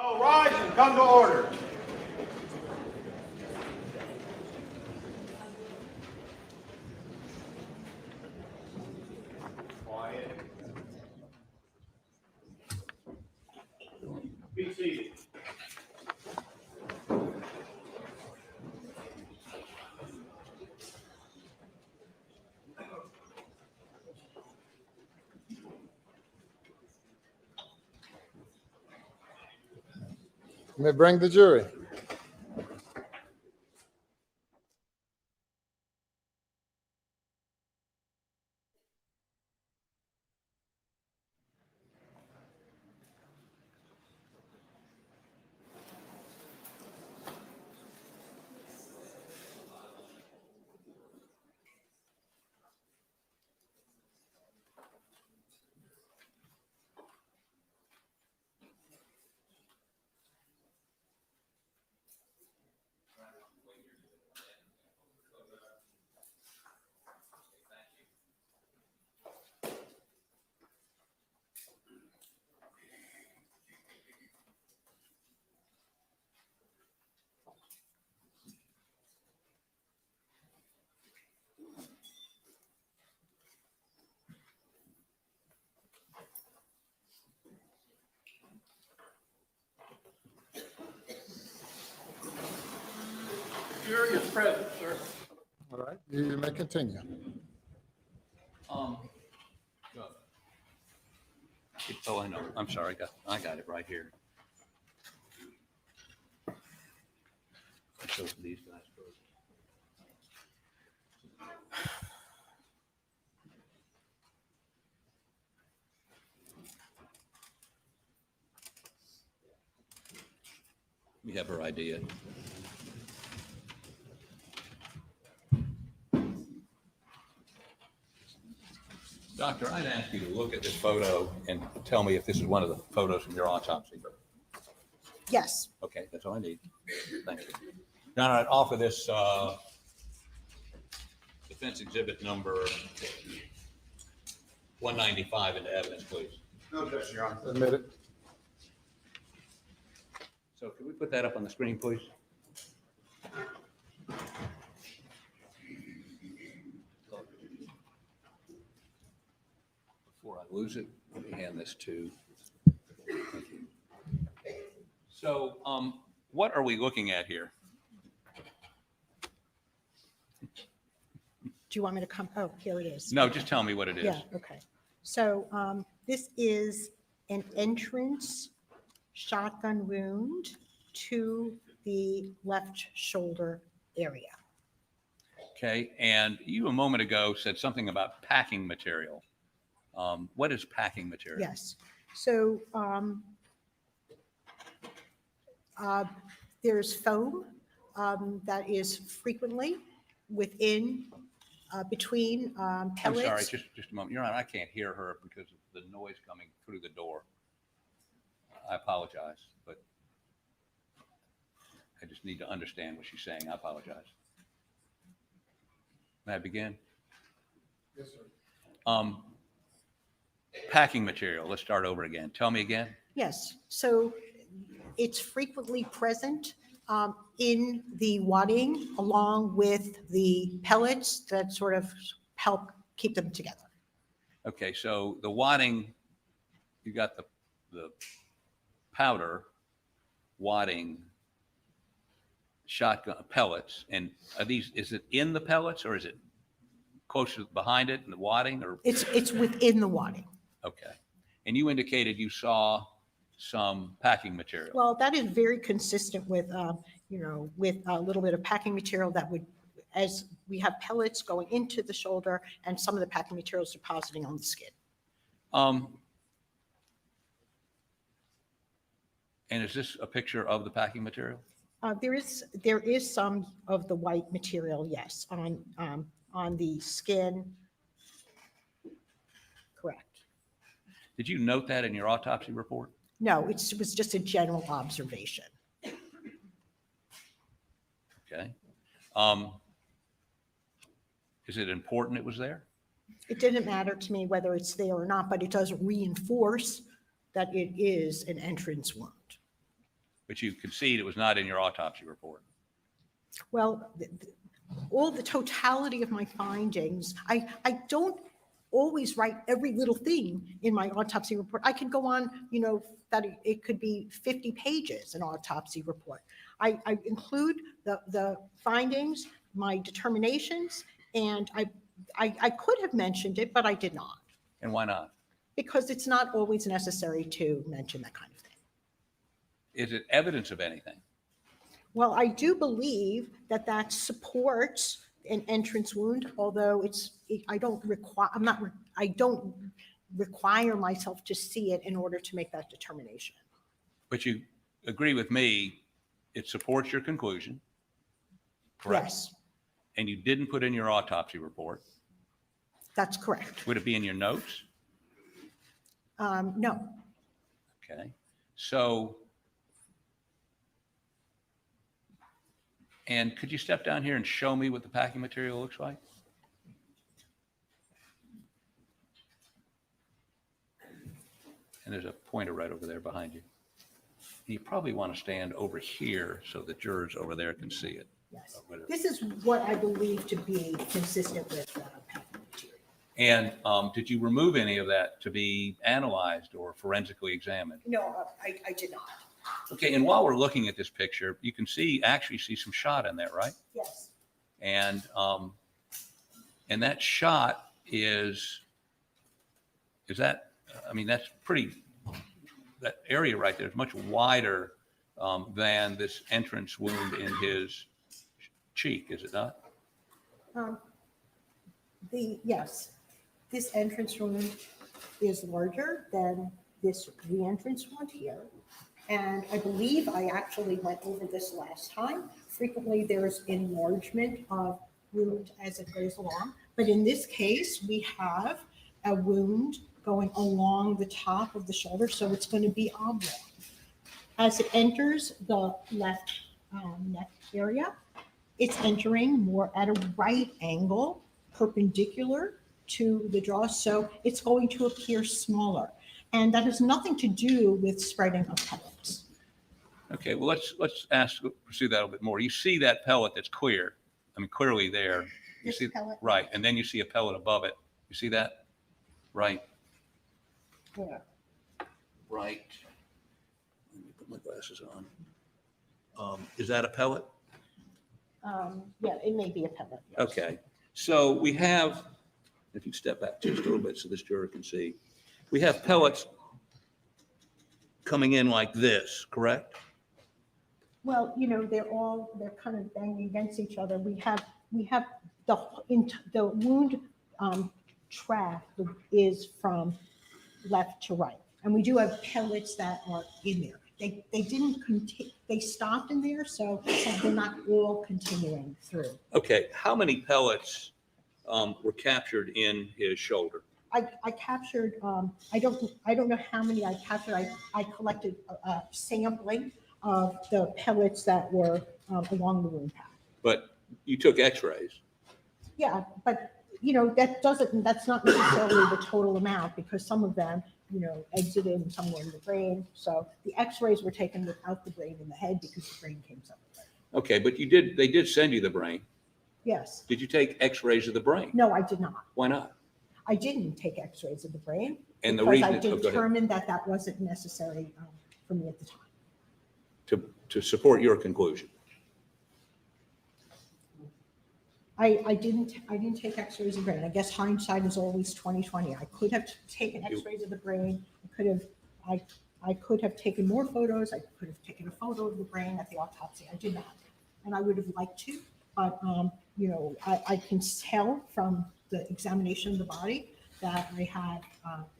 All rise and come to order. Quiet. Be seated. You may bring the jury. Jury is present, sir. All right, you may continue. Go. Oh, I know. I'm sorry. I got it right here. Show these guys first. We have her idea. Doctor, I'd ask you to look at this photo and tell me if this is one of the photos from your autopsy. Yes. Okay, that's all I need. Thank you. Now, I'd offer this defense exhibit number 195 into evidence, please. No objection, Your Honor. Admit it. So can we put that up on the screen, please? Before I lose it, let me hand this to. Thank you. So, what are we looking at here? Do you want me to come? Oh, here it is. No, just tell me what it is. Yeah, okay. So this is an entrance shotgun wound to the left shoulder area. Okay, and you a moment ago said something about packing material. What is packing material? Yes. So there's foam that is frequently within, between pellets. I'm sorry, just a moment. You're on. I can't hear her because of the noise coming through the door. I apologize, but I just need to understand what she's saying. I apologize. May I begin? Yes, sir. Packing material. Let's start over again. Tell me again. Yes. So it's frequently present in the wadding along with the pellets that sort of help keep them together. Okay, so the wadding, you got the powder, wadding, shotgun pellets, and are these? Is it in the pellets or is it closer behind it in the wadding? Or It's within the wadding. okay, and you indicated you saw some packing material. Well, that is very consistent with, with a little bit of packing material that would, as we have pellets going into the shoulder and some of the packing materials depositing on the skin. And is this a picture of the packing material? There is some of the white material, yes, on the skin. Correct. Did you note that in your autopsy report? No, it was just a general observation. Okay. Is it important it was there? It didn't matter to me whether it's there or not, but it does reinforce that it is an entrance wound. but you concede it was not in your autopsy report. Well, all the totality of my findings, I don't always write every little thing in my autopsy report. I could go on, that it could be 50 pages, an autopsy report. I include the findings, my determinations, and I could have mentioned it, but I did not, And why not? because it's not always necessary to mention that kind of thing. Is it evidence of anything? Well, I do believe that supports an entrance wound, although I don't require myself to see it in order to make that determination. But you agree with me, it supports your conclusion, correct? Yes, And you didn't put in your autopsy report. that's correct. Would it be in your notes? No, Okay. So, and could you step down here and show me what the packing material looks like? And there's a pointer right over there behind you. You probably want to stand over here so the jurors over there can see it. yes. This is what I believe to be consistent with packing material. And did you remove any of that to be analyzed or forensically examined? No, I did not. Okay, and while we're looking at this picture, you can actually see some shot in there, right? Yes, And that shot is that, I mean, that's pretty, that area right there is much wider than this entrance wound in his cheek, is it not? yes, this entrance wound is larger than the entrance wound here. And I believe I actually went over this last time. Frequently, there's enlargement of wound as it goes along. But in this case, we have a wound going along the top of the shoulder, so it's going to be oblong. As it enters the left neck area, it's entering more at a right angle, perpendicular to the jaw, so it's going to appear smaller. And that has nothing to do with spreading of pellets. Okay, well, let's pursue that a little bit more. You see that pellet that's clear, I mean, clearly there. You This see, pellet? right, and then you see a pellet above it. You see that? Right, Yeah. right. Let me put my glasses on. Is that a pellet? Yeah, it may be a pellet. Yes. Okay, so we have, if you step back just a little bit so this juror can see, we have pellets coming in like this, correct? Well, they're kind of banging against each other. We have the wound track is from left to right. And we do have pellets that are in there. They didn't they stopped in there, so they're not all continuing through. Okay, how many pellets were captured in his shoulder? I captured, I don't know how many I captured. I collected a sampling of the pellets that were along the wound path. But you took x-rays. Yeah, but that's not necessarily the total amount, because some of them, exited somewhere in the brain. So the x-rays were taken without the brain in the head because the brain came separately. Okay, but they did send you the brain. Yes. Did you take x-rays of the brain? No, I did not. Why not? I didn't take x-rays of the brain And the because I reason- oh, go ahead. determined that wasn't necessary for me at the time. To support your conclusion. I didn't take x-rays of the brain. I guess hindsight is always 20/20. I could have taken x-rays of the brain. I could have taken more photos. I could have taken a photo of the brain at the autopsy. I did not. And I would have liked to, but I can tell from the examination of the body that I had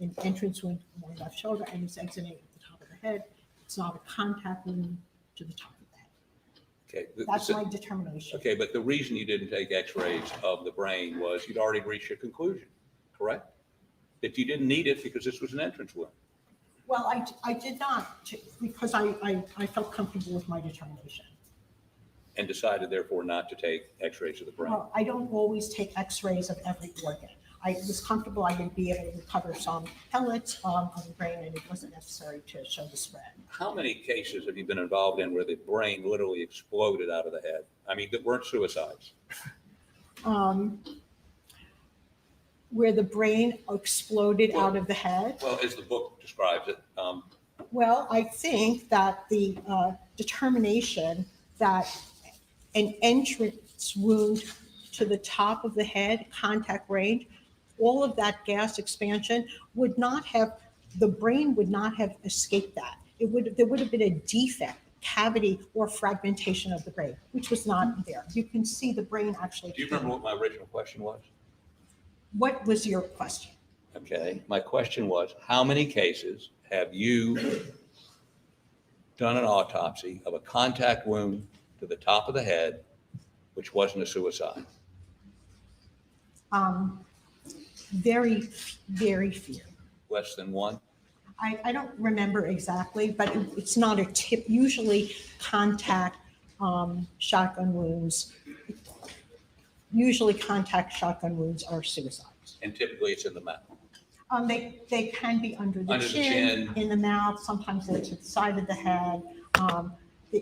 an entrance wound on my left shoulder and it's exiting at the top of the head. It's not a contact wound to the top of the head. Okay. That's my determination. Okay, but the reason you didn't take x-rays of the brain was you'd already reached your conclusion, correct? That you didn't need it because this was an entrance wound. Well, I did not, because I felt comfortable with my determination. And decided therefore not to take x-rays of the brain. Well, I don't always take x-rays of every organ. I was comfortable I would be able to recover some pellets on the brain, and it wasn't necessary to show the spread. How many cases have you been involved in where the brain literally exploded out of the head? I mean, that weren't suicides. Where the brain exploded out of the head. Well, as the book describes it, Well, I think that the determination that an entrance wound to the top of the head, contact range, all of that gas expansion would not have, the brain would not have escaped that. There would have been a defect, cavity, or fragmentation of the brain, which was not there. You can see the brain actually. do you remember what my original question was? What was your question? Okay, my question was, how many cases have you done an autopsy of a contact wound to the top of the head, which wasn't a suicide? Very, very few. Less than one? I don't remember exactly, but it's not a tip. Usually contact shotgun wounds. Usually contact shotgun wounds are suicides. And typically it's in the mouth. They can be under the chin, in the mouth, sometimes they're to the side of the head.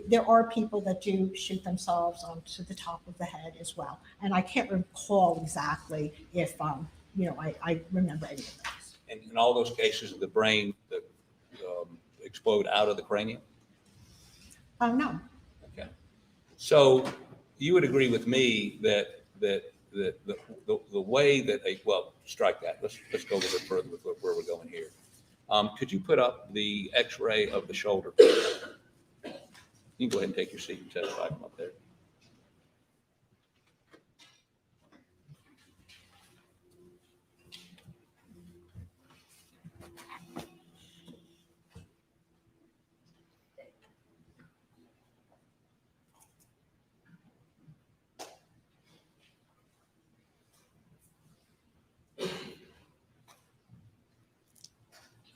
There are people that do shoot themselves to the top of the head as well. And I can't recall exactly if, I remember any of those. And in all those cases, the brain that explode out of the cranium? No. Okay. So you would agree with me that the way that strike that. Let's go a little bit further with where we're going here. Could you put up the X-ray of the shoulder? You can go ahead and take your seat and testify from up there.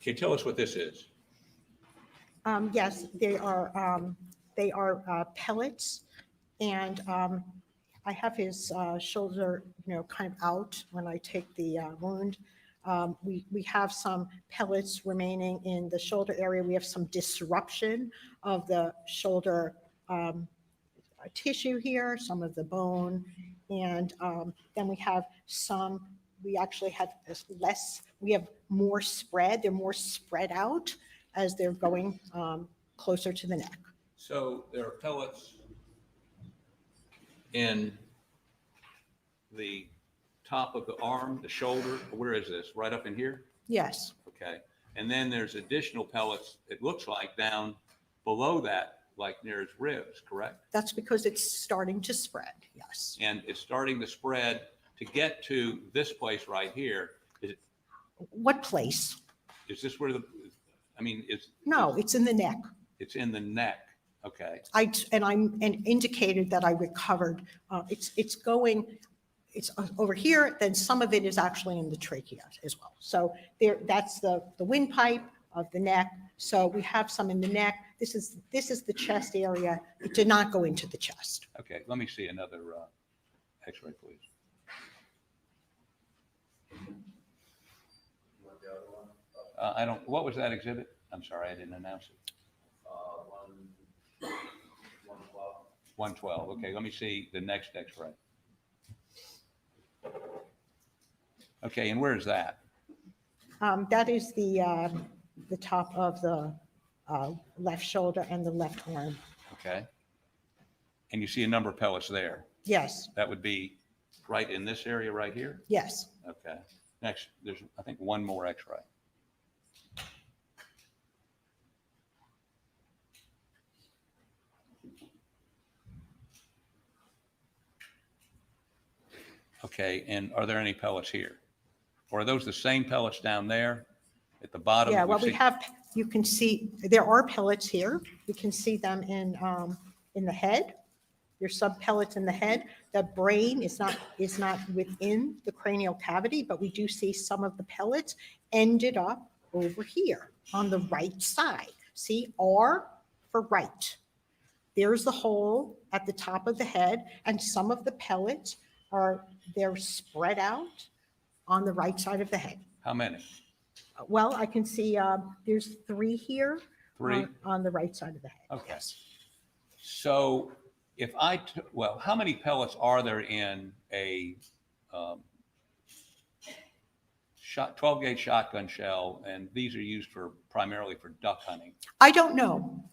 Can you tell us what this is? Yes, they are pellets, and I have his shoulder, kind of out when I take the wound. We have some pellets remaining in the shoulder area. We have some disruption of the shoulder tissue here, some of the bone, and then we have some. We actually have less. We have more spread. They're more spread out as they're going closer to the neck. So there are pellets in the top of the arm, the shoulder. Where is this? Right up in here? Yes. Okay. And then there's additional pellets, it looks like, down below that, like near his ribs, correct? That's because it's starting to spread, yes. And it's starting to spread to get to this place right here. What place? Is this where No, it's in the neck. It's in the neck. Okay. I indicated that I recovered. It's over here, then some of it is actually in the trachea as well. So that's the windpipe of the neck. So we have some in the neck. This is the chest area. It did not go into the chest. Okay, let me see another X-ray, please. What was that exhibit? I'm sorry, I didn't announce it. 112. Okay, let me see the next X-ray. Okay, and where is that? That is the top of the left shoulder and the left arm. Okay. And you see a number of pellets there. Yes, That would be right in this area right here? yes. Okay. Next, there's, I think, one more X-ray. Okay, and are there any pellets here? Or are those the same pellets down there at the bottom? Yeah, well, we have, you can see, there are pellets here. You can see them in the head. There's some pellets in the head. The brain is not within the cranial cavity, but we do see some of the pellets ended up over here on the right side. See, R for right. There's the hole at the top of the head, and some of the pellets they're spread out on the right side of the head. How many? Well, I can see there's 3 here. 3? On the right side of the head. Okay. Yes. So if well, how many pellets are there in a 12 gauge shotgun shell? And these are used primarily for duck hunting. I don't know.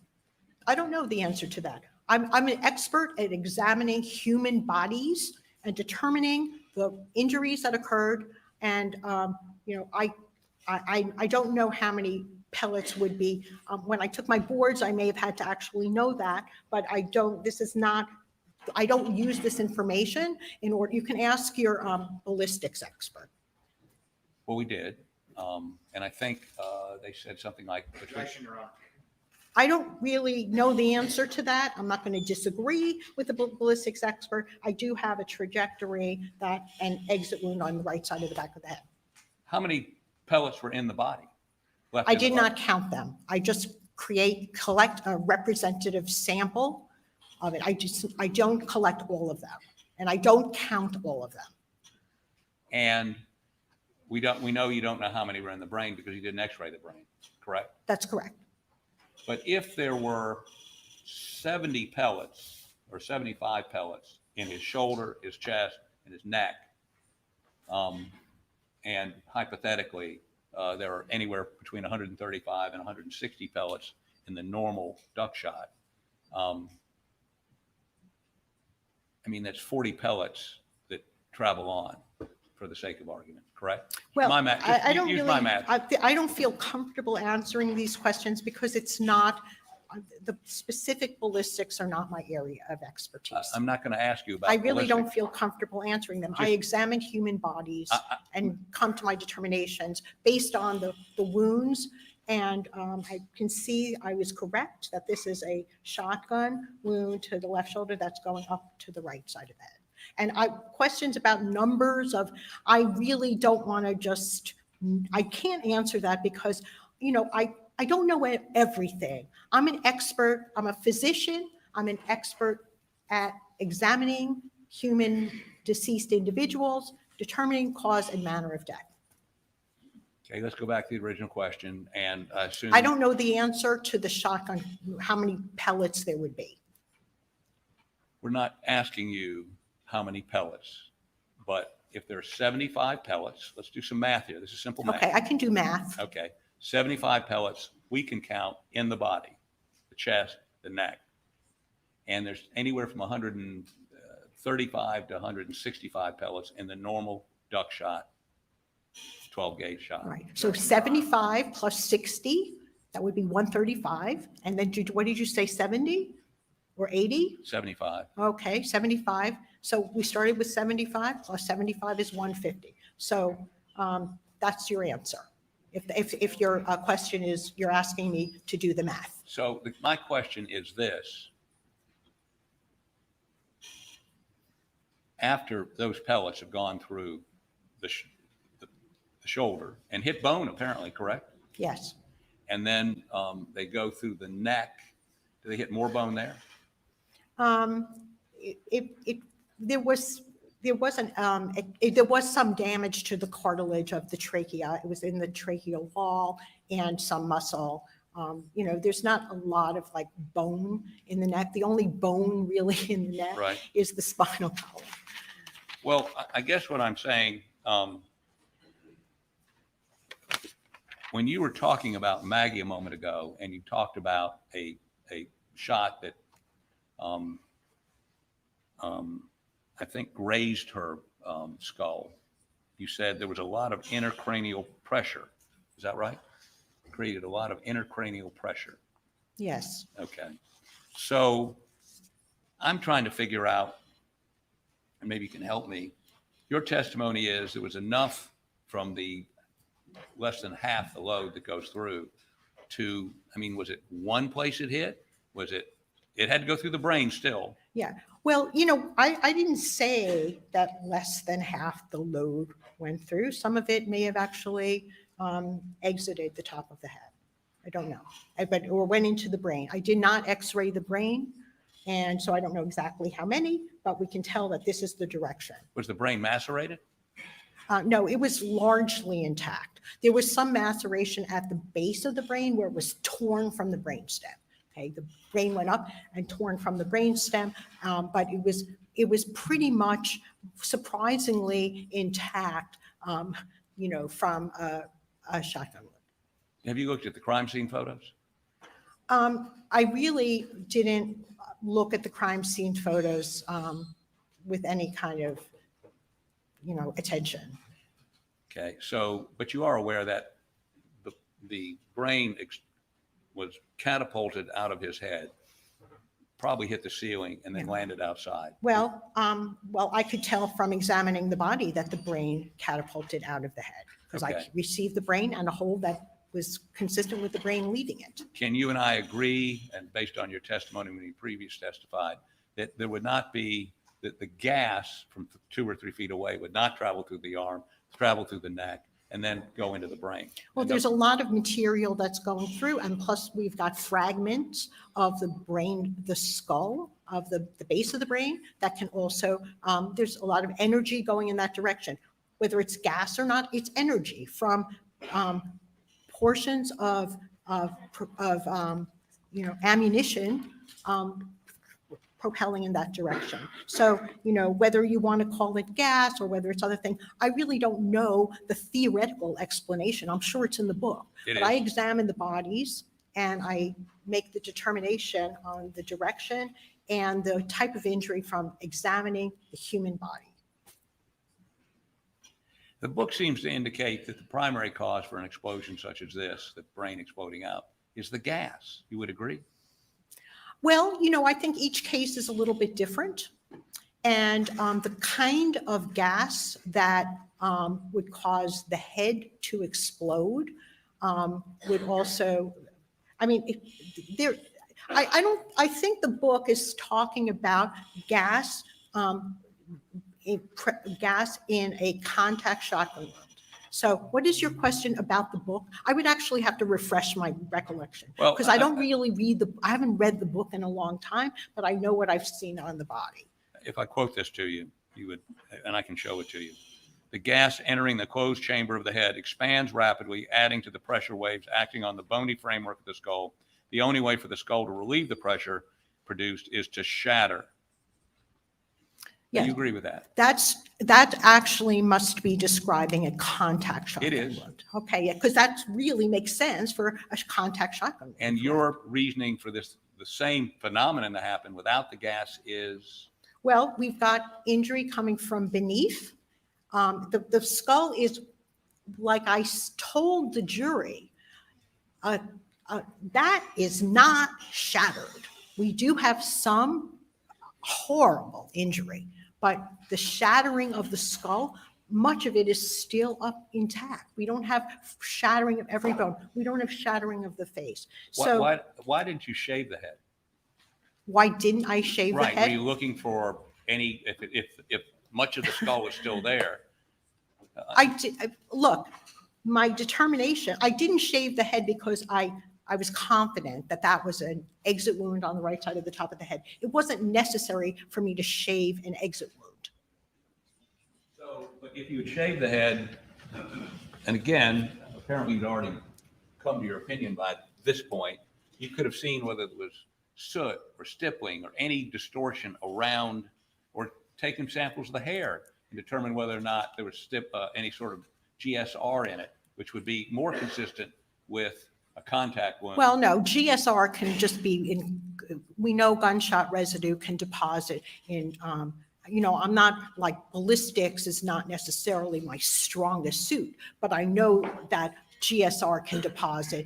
I don't know the answer to that. I'm an expert at examining human bodies and determining the injuries that occurred. And, I don't know how many pellets would be. When I took my boards, I may have had to actually know that, but I don't use this information in order. You can ask your ballistics expert. Well, we did. And I think they said something like, Objection, Your Honor. I don't really know the answer to that. I'm not going to disagree with the ballistics expert. I do have a trajectory an exit wound on the right side of the back of the head. how many pellets were in the body? Left I in the did body? not count them. I just collect a representative sample of it. I don't collect all of them, and I don't count all of them. And we know you don't know how many were in the brain because you didn't x-ray the brain, correct? That's correct. But if there were 70 pellets or 75 pellets in his shoulder, his chest, and his neck, and hypothetically, there are anywhere between 135 and 160 pellets in the normal duck shot. That's 40 pellets that travel on, for the sake of argument, correct? Well, My math. I don't Use really, my math. I don't feel comfortable answering these questions because it's not, the specific ballistics are not my area of expertise. I'm not going to ask you about. I really don't ballistics. feel comfortable answering them. I Just- examine human bodies and come to my determinations based on the wounds. And I can see I was correct that this is a shotgun wound to the left shoulder that's going up to the right side of the head. And questions about numbers I really don't want to I can't answer that because, I don't know everything. I'm an expert. I'm a physician. I'm an expert at examining human deceased individuals, determining cause and manner of death. Okay, let's go back to the original question and assume. I don't know the answer to the shotgun, how many pellets there would be. We're not asking you how many pellets, but if there's 75 pellets, let's do some math here. This is simple math. Okay, I can do math. Okay, 75 pellets we can count in the body, the chest, the neck. And there's anywhere from 135 to 165 pellets in the normal duck shot, 12 gauge shot. All right, so 75 plus 60, that would be 135. And then what did you say, 70 or 80? 75. Okay, 75. So we started with 75 plus 75 is 150. So that's your answer. If your question is, you're asking me to do the math. So my question is this. After those pellets have gone through the shoulder and hit bone, apparently, correct? Yes. And then they go through the neck. Do they hit more bone there? There was some damage to the cartilage of the trachea. It was in the tracheal wall and some muscle. There's not a lot of bone in the neck. The only bone really in the neck Right. is the spinal column. Well, I guess what I'm saying, when you were talking about Maggie a moment ago, and you talked about a shot that I think grazed her skull, you said there was a lot of intracranial pressure. Is that right? Created a lot of intracranial pressure. Yes. Okay. So I'm trying to figure out, and maybe you can help me. Your testimony is there was enough from the less than half the load that goes through to, was it one place it hit? Was it had to go through the brain still? Yeah. Well, I didn't say that less than half the load went through. Some of it may have actually exited the top of the head. I don't know. Or went into the brain. I did not x-ray the brain. And so I don't know exactly how many, but we can tell that this is the direction. Was the brain macerated? No, it was largely intact. There was some maceration at the base of the brain where it was torn from the brainstem. Okay, the brain went up and torn from the brainstem, but it was pretty much surprisingly intact, from a shotgun wound. Have you looked at the crime scene photos? I really didn't look at the crime scene photos with any kind of, attention. Okay, so, but you are aware that the brain was catapulted out of his head, probably hit the ceiling and then Yeah. landed outside. Well, I could tell from examining the body that the brain catapulted out of the head because I Okay. received the brain and a hole that was consistent with the brain leaving it. Can you and I agree, and based on your testimony when you previously testified, that there would not be, that the gas from 2 or 3 feet away would not travel through the arm, travel through the neck, and then go into the brain? Well, And there's a lot of material that's going through, and plus we've got fragments of the brain, the skull, of the base of the brain that can also, there's a lot of energy going in that direction. Whether it's gas or not, it's energy from portions of ammunition propelling in that direction. So, whether you want to call it gas or whether it's other thing, I really don't know the theoretical explanation. I'm sure it's in the book. It But I is. examine the bodies and I make the determination on the direction and the type of injury from examining the human body. The book seems to indicate that the primary cause for an explosion such as this, the brain exploding out, is the gas. You would agree? Well, I think each case is a little bit different. And the kind of gas that would cause the head to explode would also, I think the book is talking about gas, gas in a contact shotgun wound. So what is your question about the book? I would actually have to refresh my recollection Well, because I don't really I haven't read the book in a long time, but I know what I've seen on the body. If I quote this to you, you would, and I can show it to you. The gas entering the closed chamber of the head expands rapidly, adding to the pressure waves acting on the bony framework of the skull. The only way for the skull to relieve the pressure produced is to shatter. Do Yes. you agree with that? That actually must be describing a contact shotgun It is. wound. Okay, yeah, because that really makes sense for a contact shotgun wound. And your reasoning for this, the same phenomenon that happened without the gas is? Well, we've got injury coming from beneath. The skull is, like I told the jury, that is not shattered. We do have some horrible injury, but the shattering of the skull, much of it is still up intact. We don't have shattering of every bone. We don't have shattering of the face. So Why didn't you shave the head? why didn't I shave the Right, were head? you looking for any, if much of the skull was still there? Look, my determination, I didn't shave the head because I was confident that that was an exit wound on the right side of the top of the head. It wasn't necessary for me to shave an exit wound. So, but if you had shaved the head, and again, apparently you'd already come to your opinion by this point, you could have seen whether it was soot or stippling or any distortion around, or taken samples of the hair and determine whether or not there was any sort of GSR in it, which would be more consistent with a contact wound. Well, no, GSR can just be we know gunshot residue can deposit in, I'm not like ballistics is not necessarily my strongest suit, but I know that GSR can deposit,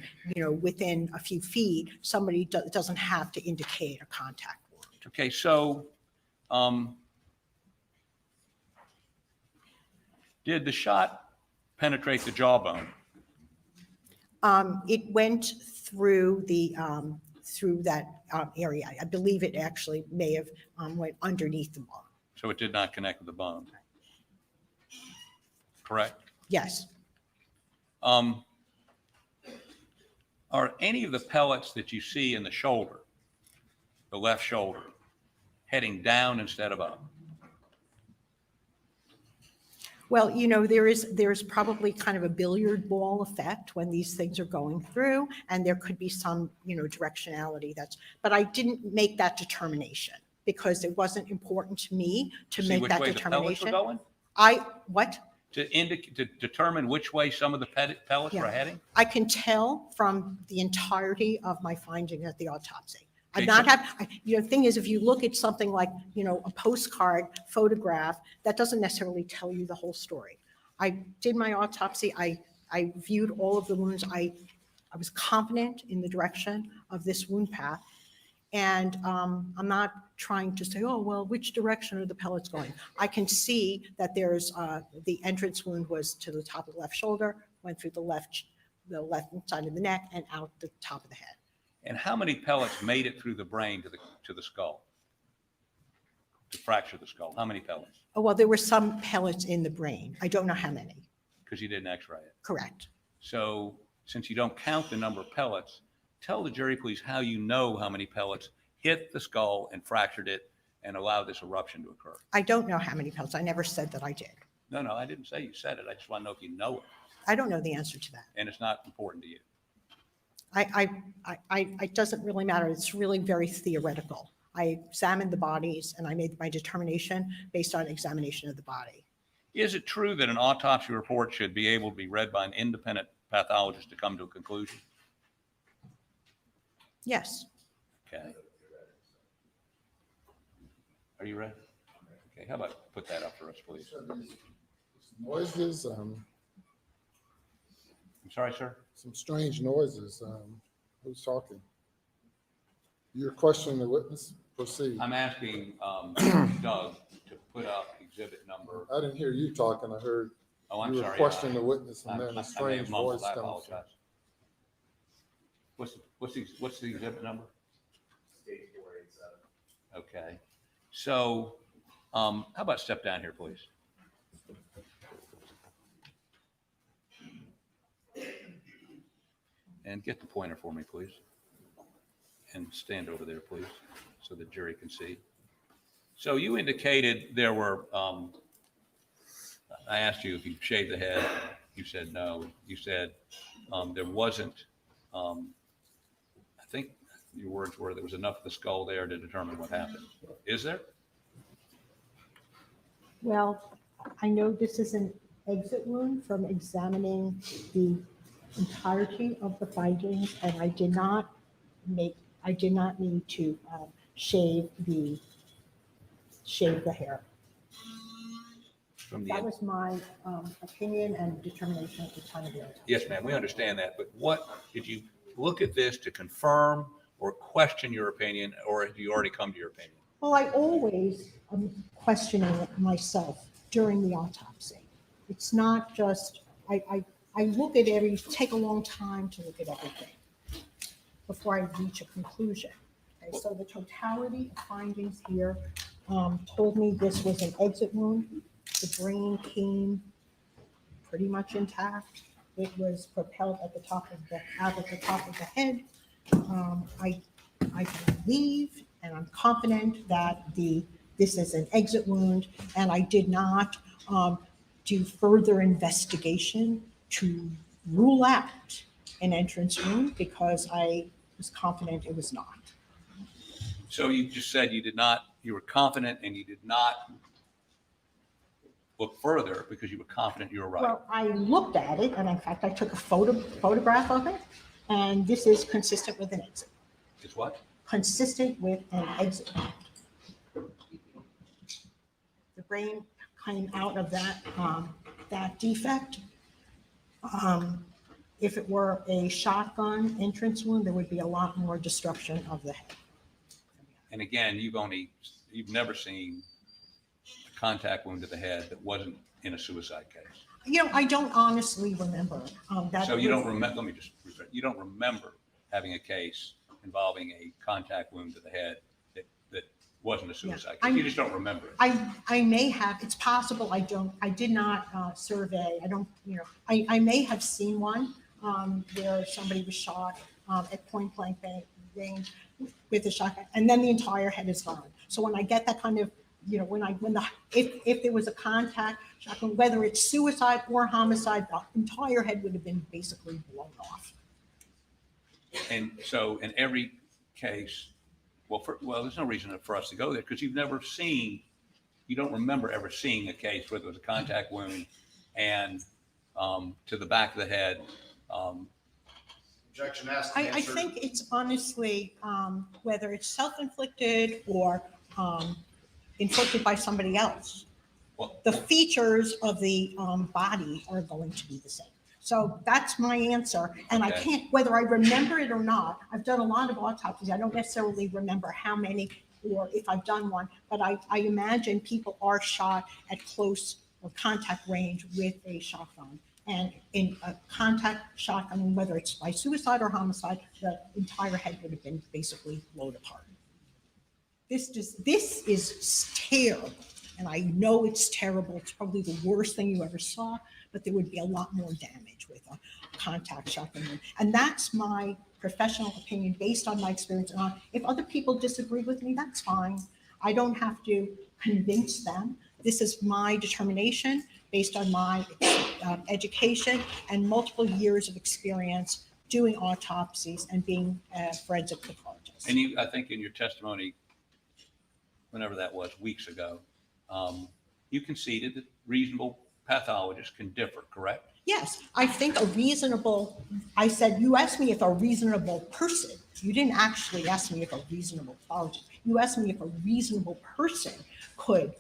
within a few feet. Somebody doesn't have to indicate a contact wound. Okay, so did the shot penetrate the jawbone? It went through through that area. I believe it actually may have went underneath the bone. So it did not connect with the bone. Correct? Yes. Are any of the pellets that you see in the shoulder, the left shoulder, heading down instead of up? Well, there's probably kind of a billiard ball effect when these things are going through, and there could be some, directionality but I didn't make that determination because it wasn't important to me to See make which that way the pellets were determination. going? What? To determine which way some of the pellets were Yeah. heading? I can tell from the entirety of my finding at the autopsy. Okay, The thing is, if you look at something like, a postcard photograph, that doesn't necessarily tell you the whole story. I did my autopsy. I viewed all of the wounds. I was confident in the direction of this wound path. And I'm not trying to say, oh, well, which direction are the pellets going? I can see that there's the entrance wound was to the top of the left shoulder, went through the left side of the neck and out the top of the head. And how many pellets made it through the brain to the skull? To fracture the skull? How many pellets? Oh, well, there were some pellets in the brain. I don't know how many. Because you didn't x-ray it. Correct. So since you don't count the number of pellets, tell the jury, please, how you know how many pellets hit the skull and fractured it and allowed this eruption to occur. I don't know how many pellets. I never said that I did. No, I didn't say you said it. I just want to know if you know it. I don't know the answer to that. And it's not important to you. It doesn't really matter. It's really very theoretical. I examined the bodies and I made my determination based on examination of the body. Is it true that an autopsy report should be able to be read by an independent pathologist to come to a conclusion? Yes. Okay. Are you ready? Okay, how about put that up for us, please? Noises, I'm sorry, sir? some strange noises. Who's talking? You're questioning the witness? Proceed. I'm asking Doug to put up exhibit number. I didn't hear you talking. I heard Oh, I'm you were sorry. questioning the witness I and then may a have strange mumbled. voice I comes from. apologize. What's the exhibit number? Stage 487. Okay. So, how about step down here, please? And get the pointer for me, please. And stand over there, please, so the jury can see. So you indicated there were, I asked you if you shaved the head. You said no. You said there wasn't, I think your words were there was enough of the skull there to determine what happened. Is there? Well, I know this is an exit wound from examining the entirety of the findings, and I did not need to shave the hair. From the That was my opinion and determination at the time of the autopsy. Yes, ma'am, we understand that, but what, did you look at this to confirm or question your opinion, or have you already come to your opinion? Well, I always am questioning it myself during the autopsy. It's not just, I look at take a long time to look at everything before I reach a conclusion. Okay, so the totality of findings here told me this was an exit wound. The brain came pretty much intact. It was propelled out at the top of the head. I believe and I'm confident that this is an exit wound, and I did not do further investigation to rule out an entrance wound because I was confident it was not. So you just said you were confident and you did not look further because you were confident you were right. Well, I looked at it, and in fact, I took a photograph of it, and this is consistent with an exit. It's what? Consistent with an exit wound. The brain came out of that defect. If it were a shotgun entrance wound, there would be a lot more destruction of the head. And again, you've never seen a contact wound to the head that wasn't in a suicide case. I don't honestly remember. So you don't remember, let me just rephrase, you don't remember having a case involving a contact wound to the head that wasn't a suicide case. You just don't remember it. I may have, it's possible I did not survey. I may have seen one where somebody was shot at point blank range with a shotgun, and then the entire head is gone. So when I get that kind of if there was a contact shotgun, whether it's suicide or homicide, the entire head would have been basically blown off. And so in every case, well, there's no reason for us to go there because you don't remember ever seeing a case where there was a contact wound and to the back of the head. Objection asked. I think it's honestly, whether it's self-inflicted or inflicted by somebody else. Well, The features of the body are going to be the same. So that's my answer. And I Okay. can't, whether I remember it or not, I've done a lot of autopsies. I don't necessarily remember how many or if I've done one, but I imagine people are shot at close or contact range with a shotgun. And in a contact shotgun, whether it's by suicide or homicide, the entire head would have been basically blown apart. This is terrible. And I know it's terrible. It's probably the worst thing you ever saw, but there would be a lot more damage with a contact shotgun. And that's my professional opinion based on my experience. If other people disagree with me, that's fine. I don't have to convince them. This is my determination based on my education and multiple years of experience doing autopsies and being a forensic pathologist. and I think in your testimony, whenever that was, weeks ago, you conceded that reasonable pathologists can differ, correct? Yes, I think I said, you asked me if a reasonable person, you didn't actually ask me if a reasonable pathologist, you asked me if a reasonable person could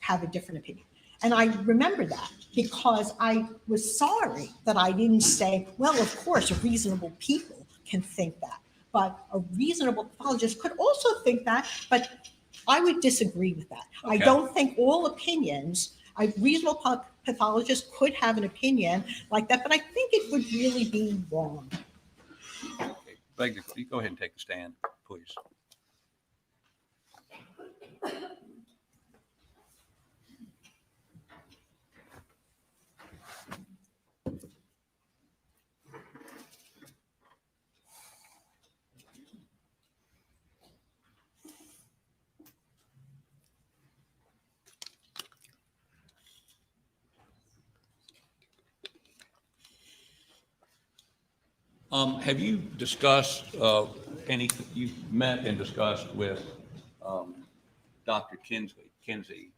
have a different opinion. And I remember that because I was sorry that I didn't say, well, of course, reasonable people can think that. But a reasonable pathologist could also think that, but I would disagree with that. Okay. I don't think all opinions, a reasonable pathologist could have an opinion like that, but I think it would really be wrong. Okay. You go ahead and take a stand, please. Have you discussed you've met and discussed with Dr. Kenny Kinsey,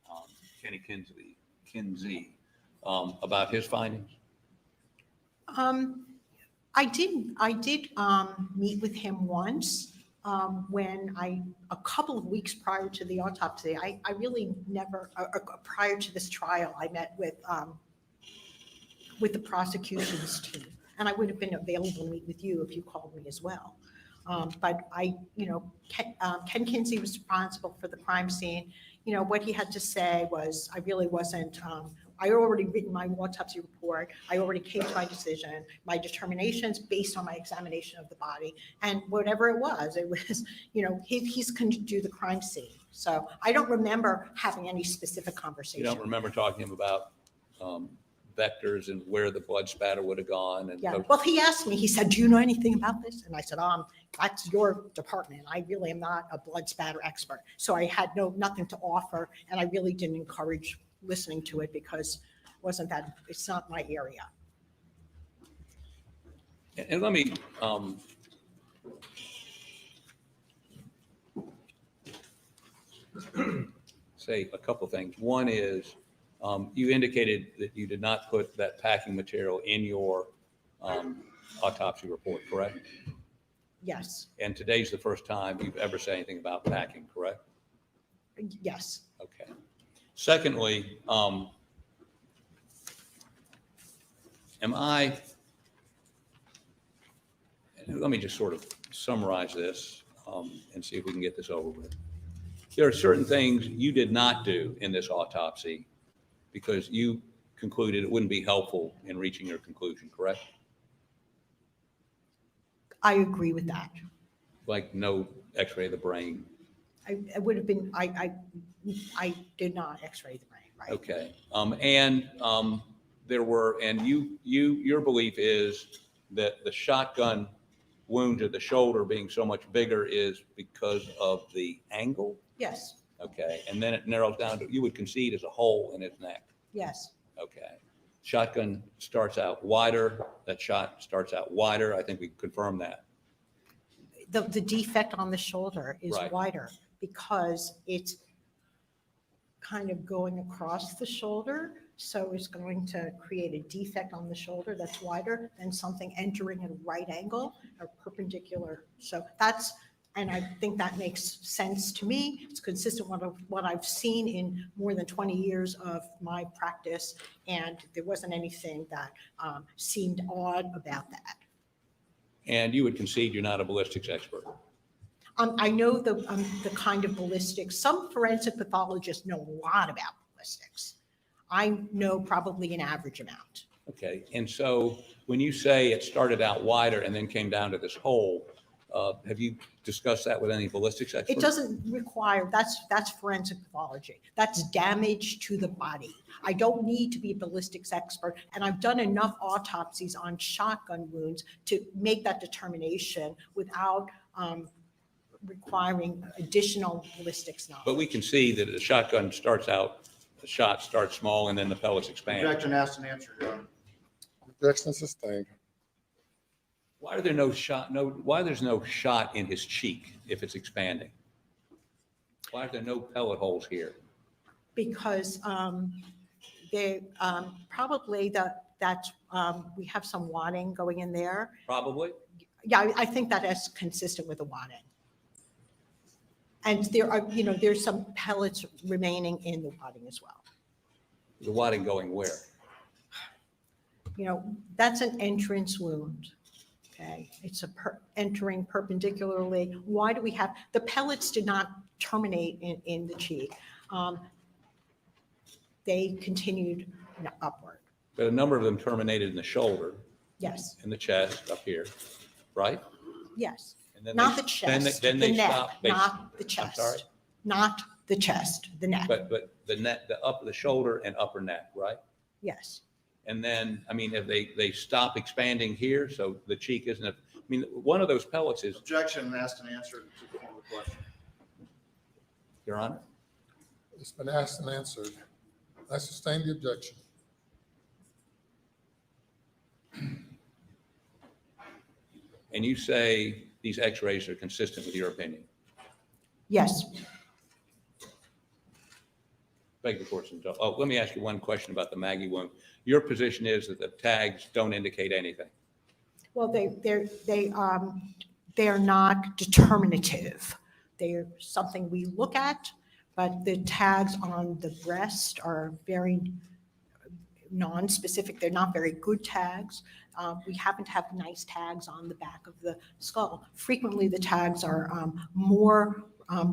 about his findings? I did meet with him once when a couple of weeks prior to the autopsy, I really never, prior to this trial, I met with the prosecution's team. And I would have been available to meet with you if you called me as well. But Ken Kinsey was responsible for the crime scene. What he had to say was, I really wasn't, I already written my autopsy report. I already came to my decision, my determinations based on my examination of the body. And whatever it was, he's going to do the crime scene. So I don't remember having any specific conversation. You don't remember talking to him about vectors and where the blood spatter would have gone? And yeah. Well, he asked me, he said, do you know anything about this? And I said, that's your department. I really am not a blood spatter expert. So I had nothing to offer. And I really didn't encourage listening to it because it's not my area. And let me, say a couple of things. One is, you indicated that you did not put that packing material in your autopsy report, correct? Yes. And today's the first time you've ever said anything about packing, correct? Yes. Okay. Secondly, let me just sort of summarize this and see if we can get this over with. There are certain things you did not do in this autopsy because you concluded it wouldn't be helpful in reaching your conclusion, correct? I agree with that. Like no x-ray of the brain. I would have been, I did not x-ray the brain, right? Okay. Your belief is that the shotgun wound to the shoulder being so much bigger is because of the angle? Yes. Okay, and then it narrows down to, you would concede as a hole in its neck. Yes, Okay. Shotgun starts out wider, that shot starts out wider. I think we confirmed that. the defect on the shoulder is Right. wider because it's kind of going across the shoulder. So it's going to create a defect on the shoulder that's wider than something entering at a right angle or perpendicular. So that's, and I think that makes sense to me. It's consistent with what I've seen in more than 20 years of my practice. And there wasn't anything that seemed odd about that. And you would concede you're not a ballistics expert. I know the kind of ballistics. Some forensic pathologists know a lot about ballistics. I know probably an average amount. Okay, and so when you say it started out wider and then came down to this hole, have you discussed that with any ballistics experts? It doesn't require, that's forensic pathology. That's damage to the body. I don't need to be a ballistics expert, and I've done enough autopsies on shotgun wounds to make that determination without requiring additional ballistics knowledge. But we can see that the shotgun starts out, the shot starts small and then the pellets expand. Objection asked and answered, Your Honor. Objection sustained. Why are there no shot, why there's no shot in his cheek if it's expanding? Why are there no pellet holes here? Because they probably we have some wadding going in there. Probably. Yeah, I think that is consistent with the wadding. And there are, there's some pellets remaining in the wadding as well. The wadding going where? That's an entrance wound. Okay, it's entering perpendicularly. Why do we have, the pellets did not terminate in the cheek. They continued upward. But a number of them terminated in the shoulder, Yes, in the chest, up here, right? yes. And then Not they- the chest, then the they neck, stop- not the I'm chest. sorry? Not the chest, the neck. But the neck, the shoulder and upper neck, right? Yes. And then, if they stop expanding here, so the cheek isn't, one of those pellets is, Objection asked and answered to the former question. Your Honor? It's been asked and answered. I sustain the objection. And you say these x-rays are consistent with your opinion? Yes. Beg the court's indulgence. Oh, let me ask you one question about the Maggie wound. Your position is that the tags don't indicate anything? Well, they're not determinative. They're something we look at, but the tags on the breast are very non-specific. They're not very good tags. We happen to have nice tags on the back of the skull. Frequently, the tags are more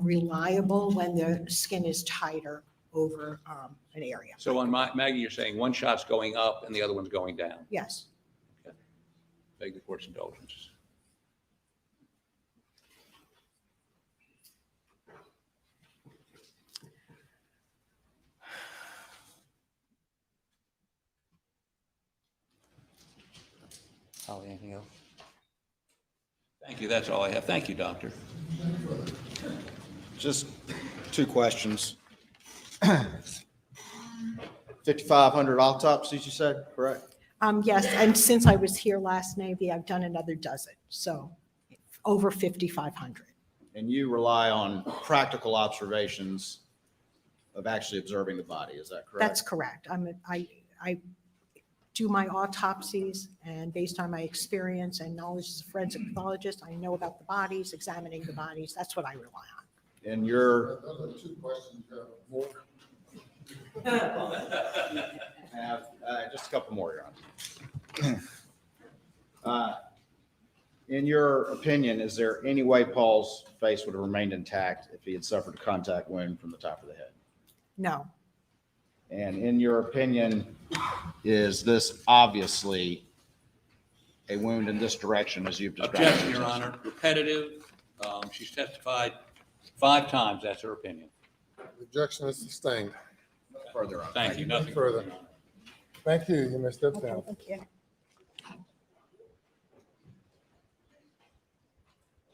reliable when the skin is tighter over an area. So on Maggie, you're saying one shot's going up and the other one's going down? Yes. Beg the court's indulgence. Holly, anything else? Thank you, that's all I have. Thank you, doctor. Just two questions. 5,500 autopsies, you said, correct? Yes, and since I was here last Navy, I've done another dozen, so over 5,500. And you rely on practical observations of actually observing the body, is that correct? That's correct. I do my autopsies, and based on my experience and knowledge as a forensic pathologist, I know about the bodies, examining the bodies. That's what I rely on. And your, Those are two questions. You have more? have, just a couple more, Your Honor. In your opinion, is there any way Paul's face would have remained intact if he had suffered a contact wound from the top of the head? No, And in your opinion, is this obviously a wound in this direction as you've described? Objection, Your Honor. Repetitive. She's testified 5 times. That's her opinion. The objection is sustained. Further on. Thank you. Nothing Further. Thank you. You may step okay, down. thank you.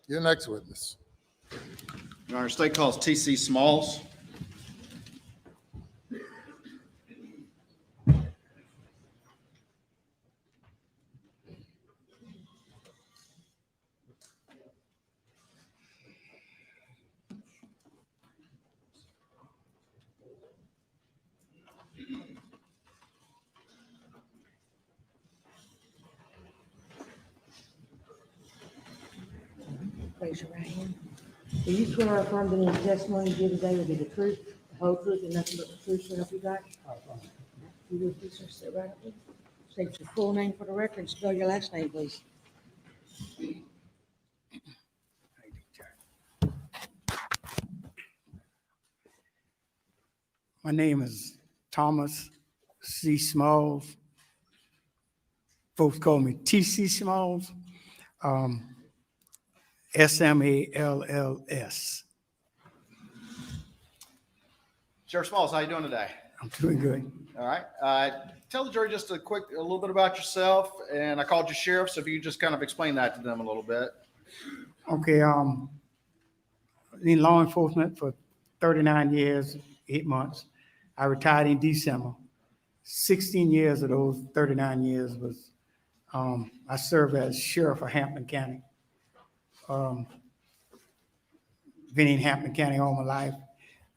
Your next witness. Your Honor, state calls T.C. Smalls. Raise your right hand. Do you swear or affirm that any testimony you give today will be the truth, the whole truth, and nothing but the truth, so help you God? You will please sir, sit right up there. State your full name for the record and spell your last name, please. My name is Thomas C. Smalls. Folks call me TC Smalls. SMALLS. Sheriff Smalls, how you doing today? I'm doing good. All right. Tell the jury just a little bit about yourself, and I called you sheriff, so if you could just kind of explain that to them a little bit. Okay, in law enforcement for 39 years, 8 months. I retired in December. 16 years of those 39 years was, I served as sheriff of Hampton County. Been in Hampton County all my life.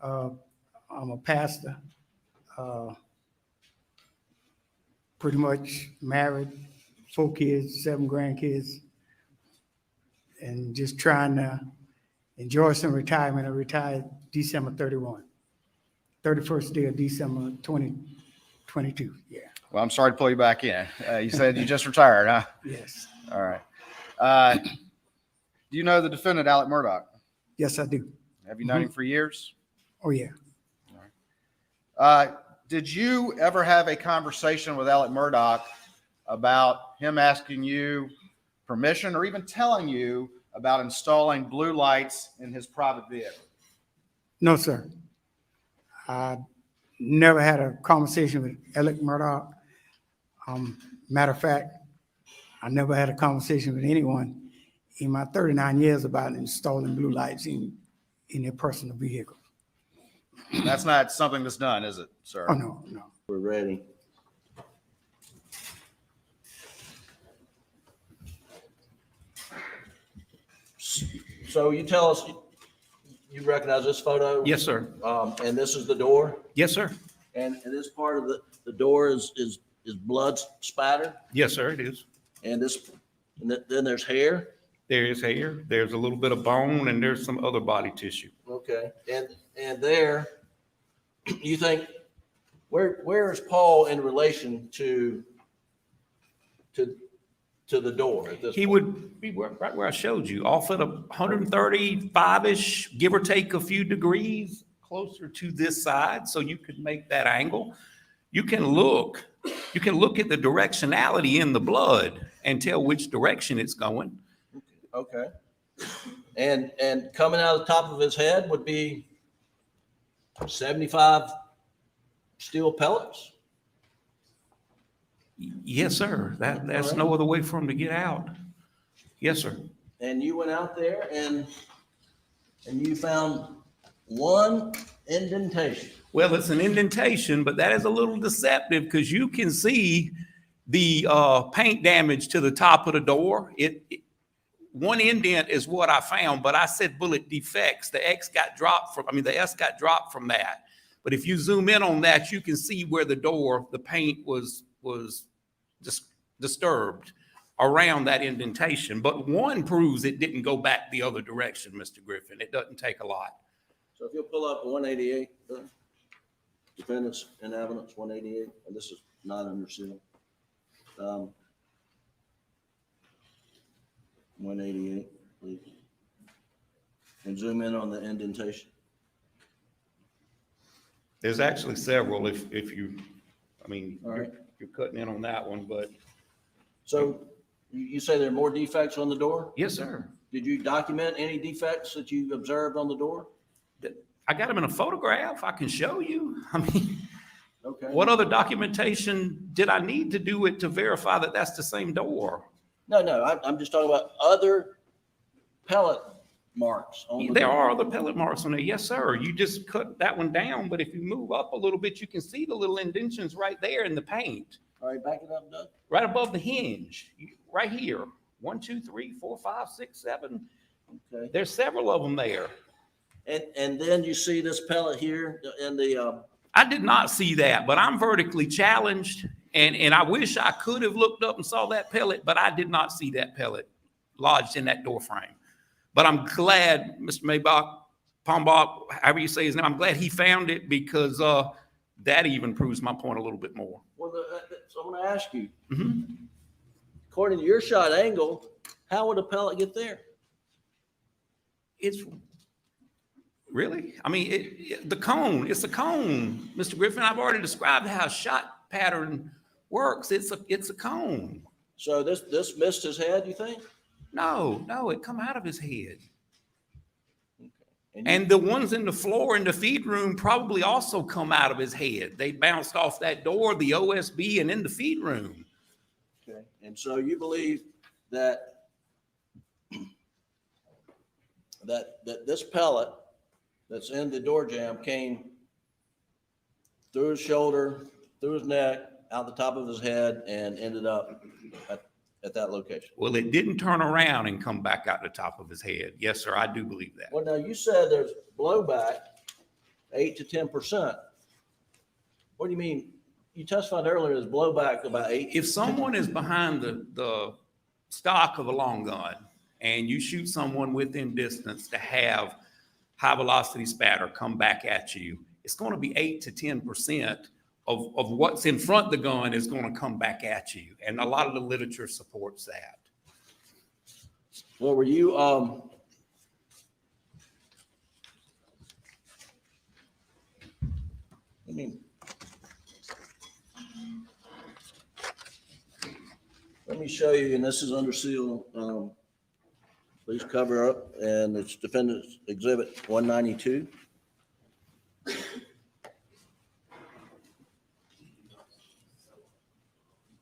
I'm a pastor. Pretty much married, 4 kids, 7 grandkids, and just trying to enjoy some retirement. I retired December 31st day of December 2022. Yeah. Well, I'm sorry to pull you back in. You said you just retired, huh? Yes. All right. Do you know the defendant, Alec Murdaugh? Yes, I do. Have you known him for years? Oh, yeah. Did you ever have a conversation with Alec Murdaugh about him asking you permission or even telling you about installing blue lights in his private vehicle? No, sir. I never had a conversation with Alec Murdaugh. Matter of fact, I never had a conversation with anyone in my 39 years about installing blue lights in their personal vehicle. That's not something that's done, is it, sir? Oh, no, no. We're ready. So you tell us, you recognize this photo? Yes, sir. And this is the door? Yes, sir. And this part of the door is blood spatter? Yes, sir, it is. And then there's hair? There is hair, there's a little bit of bone, and there's some other body tissue. Okay. And there, you think, where is Paul in relation to the door at this He point? would be right where I showed you, off at 135-ish, give or take a few degrees, closer to this side, so you could make that angle. You can look at the directionality in the blood and tell which direction it's going. Okay. And coming out of the top of his head would be 75 steel pellets? Yes, sir. That's no other way for him to get out. Yes, sir. And you went out there and you found one indentation. Well, it's an indentation, but that is a little deceptive because you can see the paint damage to the top of the door. One indent is what I found, but I said bullet defects. The S got dropped from that. But if you zoom in on that, you can see where the paint was disturbed around that indentation. But one proves it didn't go back the other direction, Mr. Griffin. It doesn't take a lot. So if you'll pull up 188, defendants and evidence 188, and this is not under seal. 188, please. And zoom in on the indentation. There's actually several if you, All right. you're cutting in on that one, but So you say there are more defects on the door? yes, sir. Did you document any defects that you observed on the door? I got them in a photograph. I can show you. Okay. What other documentation did I need to do it to verify that that's the same door? No, I'm just talking about other pellet marks on the door. There are other pellet marks on there. Yes, sir. You just cut that one down, but if you move up a little bit, you can see the little indentions right there in the paint, All right, back it up, Doug. right above the hinge, right here. 1, 2, 3, 4, 5, 6, 7. Okay. There's several of them there. And then you see this pellet here in the, I did not see that, but I'm vertically challenged, and I wish I could have looked up and saw that pellet, but I did not see that pellet lodged in that door frame. But I'm glad, Mr. Palmbach, however you say his name, I'm glad he found it because that even proves my point a little bit more. Well, so I'm gonna ask you, Mhm. according to your shot angle, how would a pellet get there? It's really, I mean, the cone, it's a cone, Mr. Griffin. I've already described how shot pattern works. It's a cone. So this missed his head, you think? No, it come out of his head. And And the ones in the floor in the feed room probably also come out of his head. They bounced off that door, the OSB, and in the feed room. okay. And so you believe that that this pellet that's in the door jamb came through his shoulder, through his neck, out the top of his head, and ended up at that location. Well, it didn't turn around and come back out the top of his head. Yes, sir, I do believe that. Well, now you said there's blowback 8 to 10%. What do you mean? You testified earlier there's blowback about 8. If someone is behind the stock of a long gun and you shoot someone within distance to have high velocity spatter come back at you, it's going to be 8 to 10% of what's in front of the gun is going to come back at you. And a lot of the literature supports that. Well, were you, I mean, let me show you, and this is under seal. Please cover up, and it's Defendant's Exhibit 192.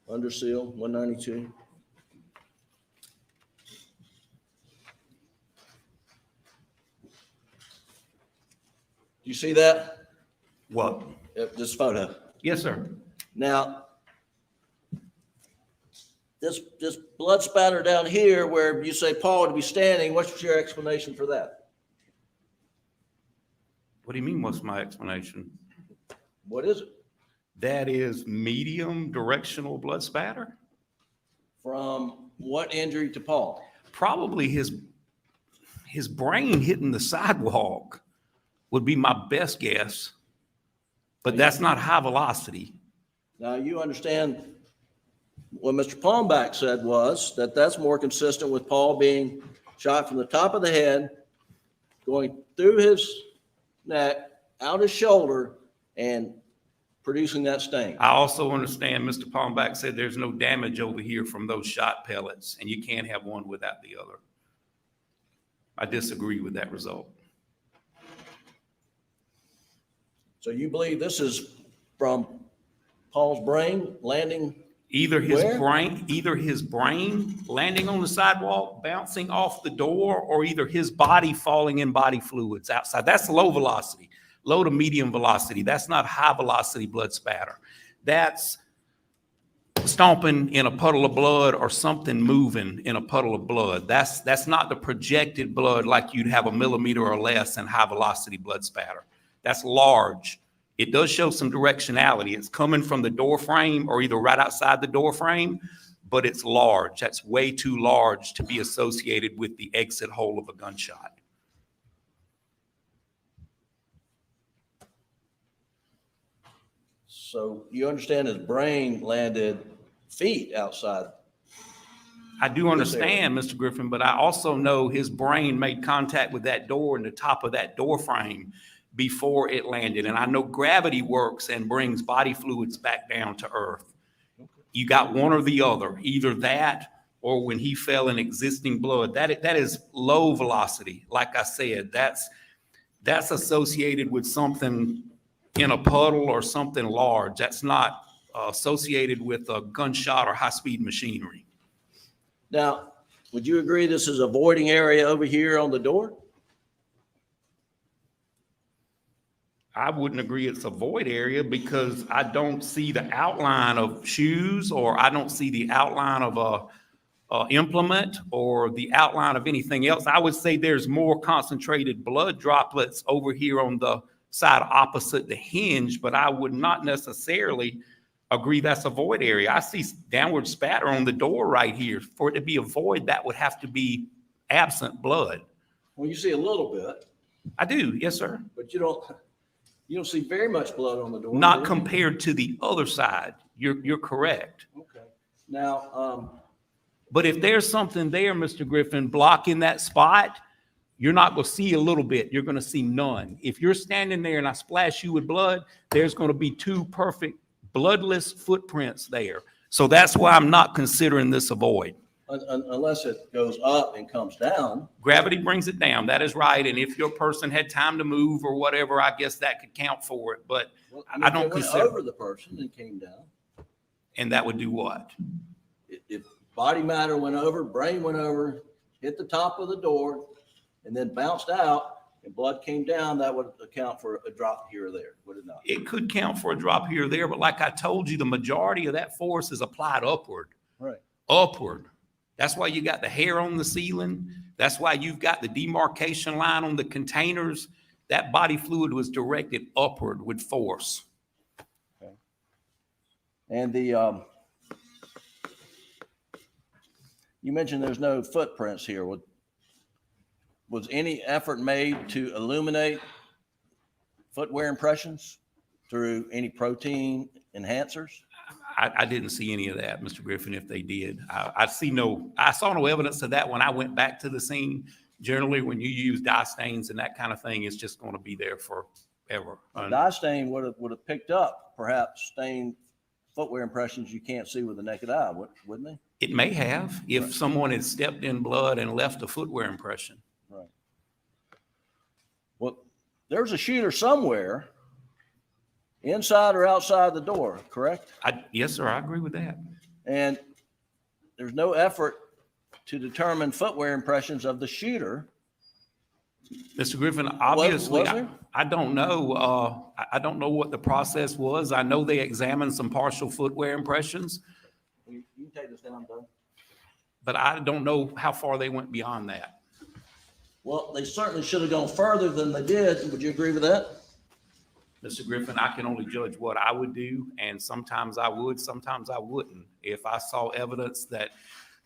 Under seal, 192. Do you see that? What? This photo. Yes, sir. Now, this blood spatter down here where you say Paul would be standing, what's your explanation for that? What do you mean, what's my explanation? What is it? That is medium directional blood spatter? From what injury to Paul? Probably his brain hitting the sidewalk would be my best guess, but that's not high velocity. Now, you understand what Mr. Palmbach said was that that's more consistent with Paul being shot from the top of the head, going through his neck, out his shoulder, and producing that stain. I also understand Mr. Palmbach said there's no damage over here from those shot pellets, and you can't have one without the other. I disagree with that result. So you believe this is from Paul's brain landing? Either his Where? brain landing on the sidewalk, bouncing off the door, or either his body falling in body fluids outside. That's low velocity, low to medium velocity. That's not high velocity blood spatter. That's stomping in a puddle of blood or something moving in a puddle of blood. That's not the projected blood like you'd have a millimeter or less in high velocity blood spatter. That's large. It does show some directionality. It's coming from the door frame or either right outside the door frame, but it's large. That's way too large to be associated with the exit hole of a gunshot. So you understand his brain landed feet outside. I do understand, Mr. Griffin, but I also know his brain made contact with that door and the top of that door frame before it landed. And I know gravity works and brings body fluids back down to earth. You got one or the other, either that or when he fell in existing blood. That is low velocity. Like I said, that's associated with something in a puddle or something large. That's not associated with a gunshot or high-speed machinery. Now, would you agree this is a voiding area over here on the door? I wouldn't agree it's a void area because I don't see the outline of shoes, or I don't see the outline of a implement or the outline of anything else. I would say there's more concentrated blood droplets over here on the side opposite the hinge, but I would not necessarily agree that's a void area. I see downward spatter on the door right here. For it to be a void, that would have to be absent blood. Well, you see a little bit, I do, yes, sir. but you don't see very much blood on the door. do Not you? compared to the other side. You're correct. Okay. Now, But if there's something there, Mr. Griffin, blocking that spot, you're not going to see a little bit. You're going to see none. If you're standing there and I splash you with blood, there's going to be two perfect bloodless footprints there. So that's why I'm not considering this a void. unless it goes up and comes down. Gravity brings it down. That is right. And if your person had time to move or whatever, I guess that could count for it. But Well, I don't if it went consider- over the person and came down. and that would do what? If body matter went over, brain went over, hit the top of the door, and then bounced out, and blood came down, that would account for a drop here or there, would it not? It could count for a drop here or there, but like I told you, the majority of that force is applied upward. Right. Upward. That's why you got the hair on the ceiling. That's why you've got the demarcation line on the containers. That body fluid was directed upward with force. And the, you mentioned there's no footprints here. Was any effort made to illuminate footwear impressions through any protein enhancers? I didn't see any of that, Mr. Griffin, if they did. I saw no evidence of that when I went back to the scene. Generally, when you use dye stains and that kind of thing, it's just going to be there forever. Dye stain would have picked up perhaps stained footwear impressions you can't see with the naked eye, wouldn't they? It may have if someone had stepped in blood and left a footwear impression. Right. Well, there's a shooter somewhere, inside or outside the door, correct? Yes, sir, I agree with that. And there's no effort to determine footwear impressions of the shooter. Mr. Griffin, obviously, was there? I don't know. I don't know what the process was. I know they examined some partial footwear impressions, You can take this down, Doug. but I don't know how far they went beyond that. Well, they certainly should have gone further than they did. Would you agree with that? Mr. Griffin, I can only judge what I would do, and sometimes I would, sometimes I wouldn't. If I saw evidence that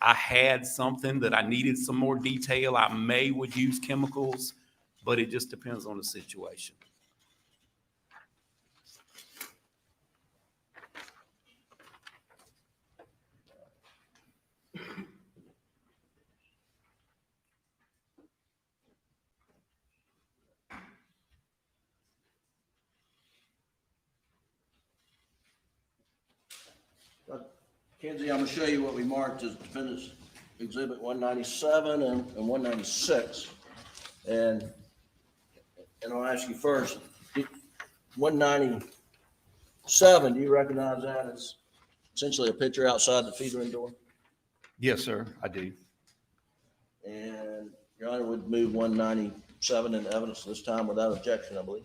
I had something that I needed some more detail, I would use chemicals, but it just depends on the situation. Kenzie, I'm gonna show you what we marked as defendants exhibit 197 and 196. And I'll ask you first, 197, do you recognize that as essentially a picture outside the feed room door? Yes, sir, I do. And Your Honor would move 197 into evidence this time without objection, I believe.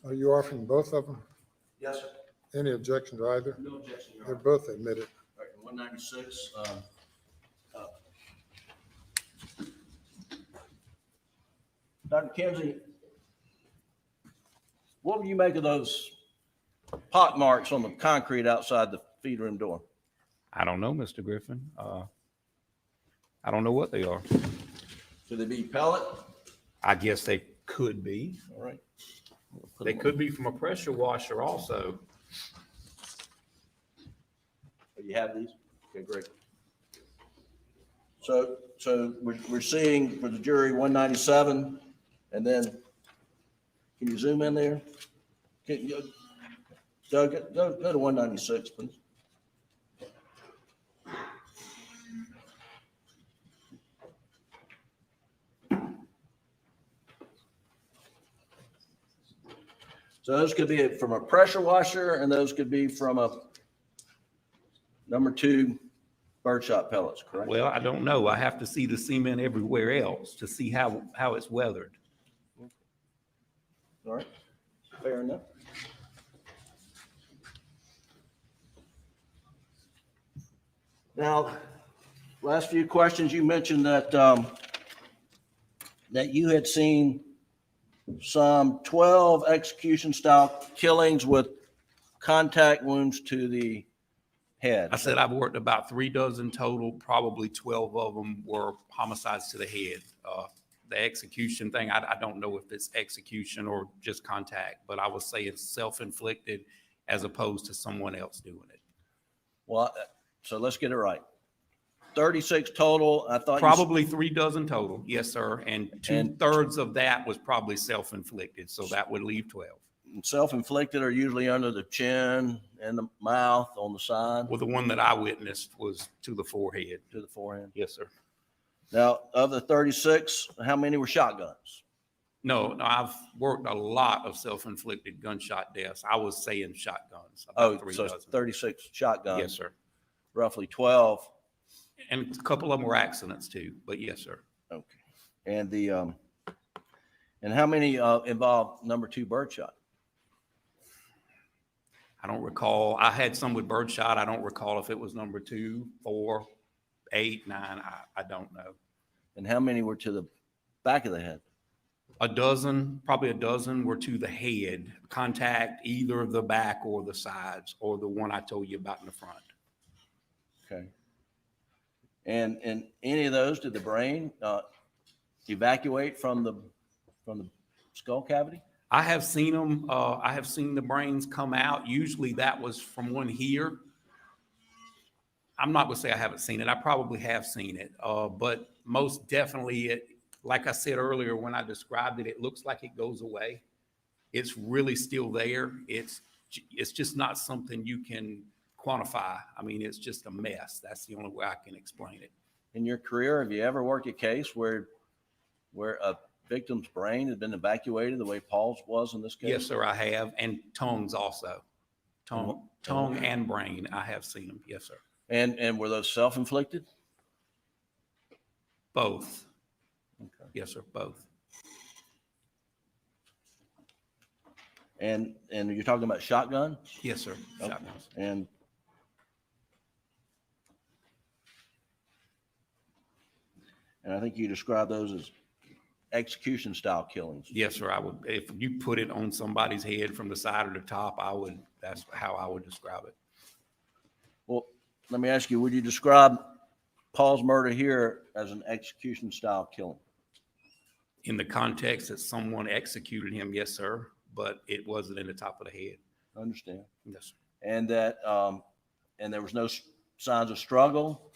Are you offering both of them? Yes, sir. Any objection to either? No objection, Your They're Honor. both admitted. All right, 196. Dr. Kimsey, what would you make of those pot marks on the concrete outside the feed room door? I don't know, Mr. Griffin. I don't know what they are. Should they be pellet? I guess they could be. All right. They could be from a pressure washer also. Oh, you have these? Okay, great. So we're seeing for the jury 197, and then, can you zoom in there? Doug, go to 196, please. So those could be from a pressure washer, and those could be from a number 2 birdshot pellets, correct? Well, I don't know. I have to see the cement everywhere else to see how it's weathered. All right, fair enough. Now, last few questions, you mentioned that, that you had seen some 12 execution-style killings with contact wounds to the head. I said I've worked about 36 total. Probably 12 of them were homicides to the head. the execution thing, I don't know if it's execution or just contact, but I would say it's self-inflicted as opposed to someone else doing it. Well, so let's get it right. 36 total. I thought Probably 3 dozen total, yes, sir. And 2/3 of that was probably self-inflicted, so that would leave 12. self-inflicted are usually under the chin and the mouth on the side Well, the one that I witnessed was to the forehead. to the forehead. Yes, sir. Now, of the 36, how many were shotguns? No, I've worked a lot of self-inflicted gunshot deaths. I was saying shotguns. Oh, About 3 so dozen. 36 shotguns. Yes, sir. Roughly 12. And a couple of them were accidents too, but yes, sir. Okay. And and how many involved number 2 birdshot? I don't recall. I had some with birdshot. I don't recall if it was number 2, 4, 8, 9. I don't know. And how many were to the back of the head? Probably a dozen were to the head, contact either the back or the sides, or the one I told you about in the front. Okay. And any of those, did the brain evacuate from the skull cavity? I have seen them. I have seen the brains come out. Usually that was from one here. I'm not going to say I haven't seen it. I probably have seen it. But most definitely like I said earlier, when I described it, it looks like it goes away. It's really still there. It's just not something you can quantify. I mean, it's just a mess. That's the only way I can explain it. In your career, have you ever worked a case where a victim's brain had been evacuated the way Paul's was in this case? Yes, sir, I have. And tongues also. Tongue and brain. I have seen them. Yes, sir. And were those self-inflicted? Both. Okay. Yes, sir, both. And you're talking about shotgun? Yes, sir. Okay. Shotguns. And I think you described those as execution style killings. Yes, sir. I would, if you put it on somebody's head from the side or the top, that's how I would describe it. Well, let me ask you, would you describe Paul's murder here as an execution style killing? In the context that someone executed him, yes, sir, but it wasn't in the top of the head. I understand. Yes, sir. And that, and there was no signs of struggle?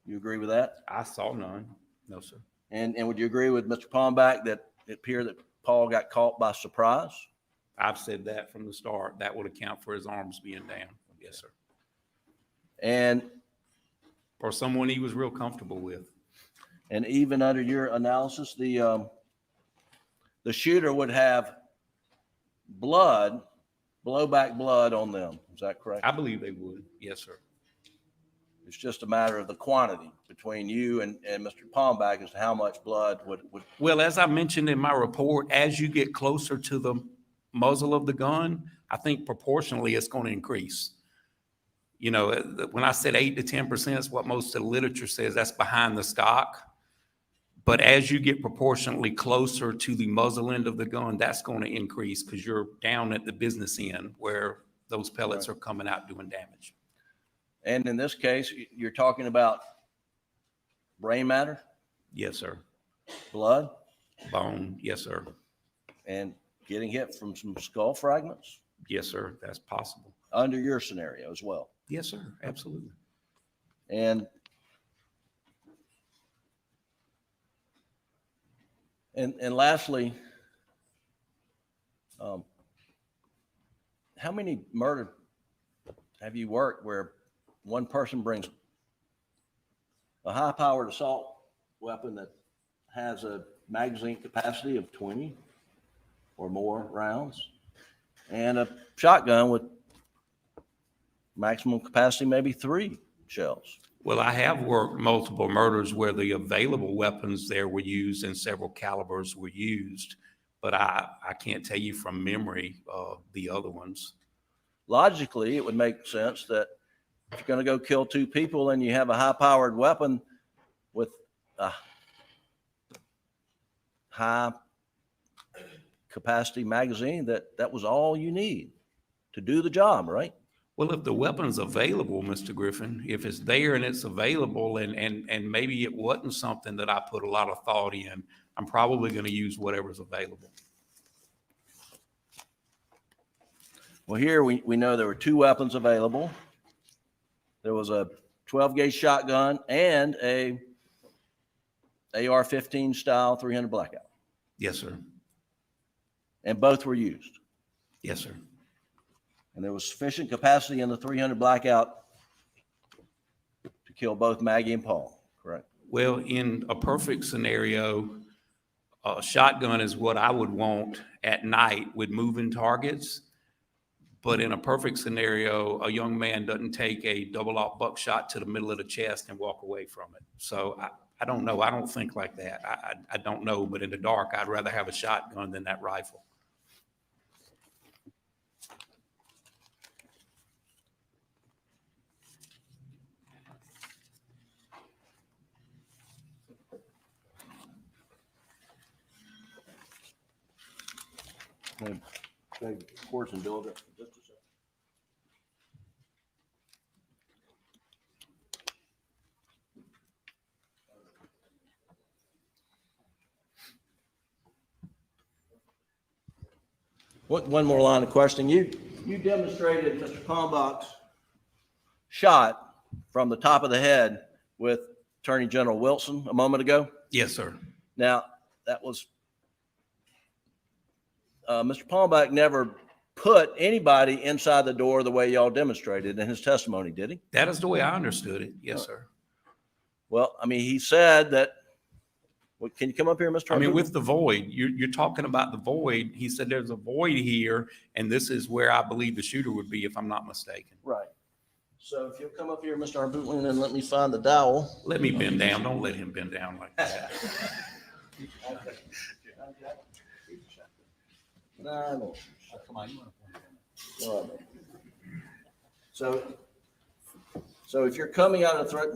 You agree with that? I saw none. No, sir. And would you agree with Mr. Palmback that it appeared that Paul got caught by surprise? I've said that from the start. That would account for his arms being down. Yes, sir. And Or someone he was real comfortable with. even under your analysis, the shooter would have blowback blood on them. Is that correct? I believe they would. Yes, sir. It's just a matter of the quantity between you and Mr. Palmback as to how much blood would. Well, as I mentioned in my report, as you get closer to the muzzle of the gun, I think proportionally it's going to increase. You know, when I said 8 to 10% is what most of the literature says, that's behind the stock. But as you get proportionately closer to the muzzle end of the gun, that's going to increase because you're down at the business end where those pellets are coming out doing damage. And in this case, you're talking about brain matter, Yes, sir. blood, Bone. Yes, sir. and getting hit from some skull fragments Yes, sir. That's possible. under your scenario as well. Yes, sir. Absolutely. And lastly, how many murder have you worked where one person brings a high-powered assault weapon that has a magazine capacity of 20 or more rounds and a shotgun with maximum capacity maybe 3 shells? Well, I have worked multiple murders where the available weapons there were used and several calibers were used, but I can't tell you from memory the other ones. Logically, it would make sense that if you're going to go kill 2 people and you have a high-powered weapon with a high-capacity magazine, that was all you need to do the job, right? Well, if the weapon's available, Mr. Griffin, if it's there and it's available and maybe it wasn't something that I put a lot of thought in, I'm probably going to use whatever's available. Well, here we know there were two weapons available. There was a 12 gauge shotgun and a AR-15 style 300 blackout, Yes, sir. and both were used. Yes, sir. And there was sufficient capacity in the 300 blackout to kill both Maggie and Paul, correct? Well, in a perfect scenario, a shotgun is what I would want at night with moving targets. But in a perfect scenario, a young man doesn't take a double-aught buckshot to the middle of the chest and walk away from it. So I don't know. I don't think like that. I don't know. But in the dark, I'd rather have a shotgun than that rifle. Of course, and build it. Just a second. One more line of questioning. You demonstrated Mr. Kalmbach's shot from the top of the head with Attorney General Wilson a moment ago. Yes, sir. Now, that was, Mr. Kalmbach never put anybody inside the door the way y'all demonstrated in his testimony, did he? That is the way I understood it. Yes, sir. Well, I mean, he said that, well, can you come up here, Mr. I mean, Harpoon? with the void, you're talking about the void. He said there's a void here, and this is where I believe the shooter would be, if I'm not mistaken. Right. So if you'll come up here, Mr. Harpoon, and let me find the dowel. Let me bend down. Don't let him bend down like that. No. Come on. All right. So if you're coming out of threat,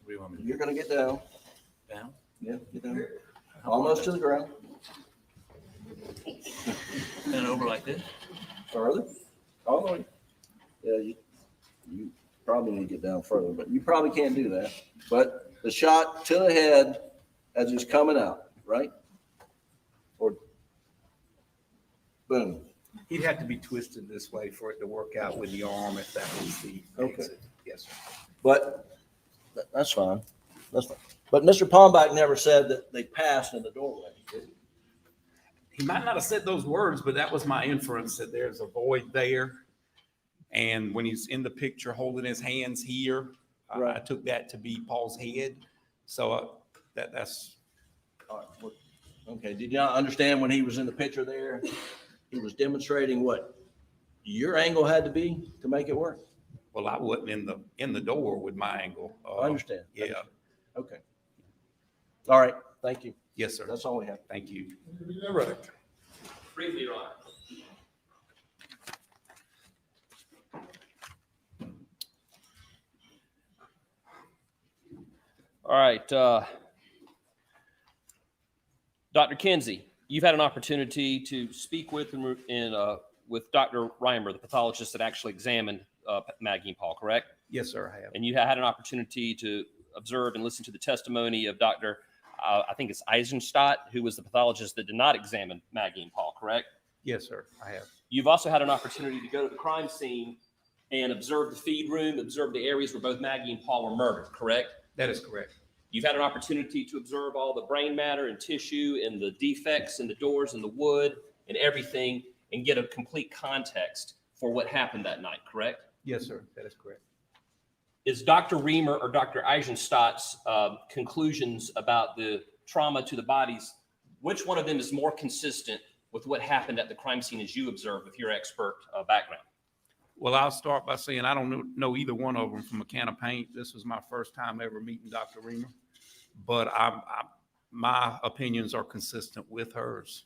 you're gonna get down. Down? Yeah, get down. Almost to the ground. And over like this? Further. All the way. Yeah, you probably need to get down further, but you probably can't do that. But the shot to the head as it's coming out, right? Or boom. He'd have to be twisted this way for it to work out with the arm if that was the Okay. exit. Yes, sir. But that's fine. That's fine. But Mr. Kalmbach never said that they passed in the doorway. Did he? He might not have said those words, but that was my inference, that there's a void there. And when he's in the picture holding his hands here, I Right. took that to be Paul's head. So that's All right. Well, okay. Did y'all understand when he was in the picture there? He was demonstrating what your angle had to be to make it work. well, I wasn't in the door with my angle. I understand. Yeah. Okay. All right. Thank you. Yes, sir. That's all we have. Thank you. Right. Briefly, Your Honor. All right. Dr. Kinsey, you've had an opportunity to speak with with Dr. Reimer, the pathologist that actually examined Maggie and Paul, correct? Yes, sir, I have. And you had an opportunity to observe and listen to the testimony of Dr. I think it's Eisenstadt, who was the pathologist that did not examine Maggie and Paul, correct? Yes, sir, I have. You've also had an opportunity to go to the crime scene and observe the feed room, observe the areas where both Maggie and Paul were murdered, correct? That is correct. You've had an opportunity to observe all the brain matter and tissue and the defects in the doors and the wood and everything and get a complete context for what happened that night, correct? Yes, sir, that is correct. Is Dr. Reimer or Dr. Eisenstadt's conclusions about the trauma to the bodies, which one of them is more consistent with what happened at the crime scene as you observed with your expert background? Well, I'll start by saying I don't know either one of them from a can of paint. This was my first time ever meeting Dr. Reimer, but my opinions are consistent with hers.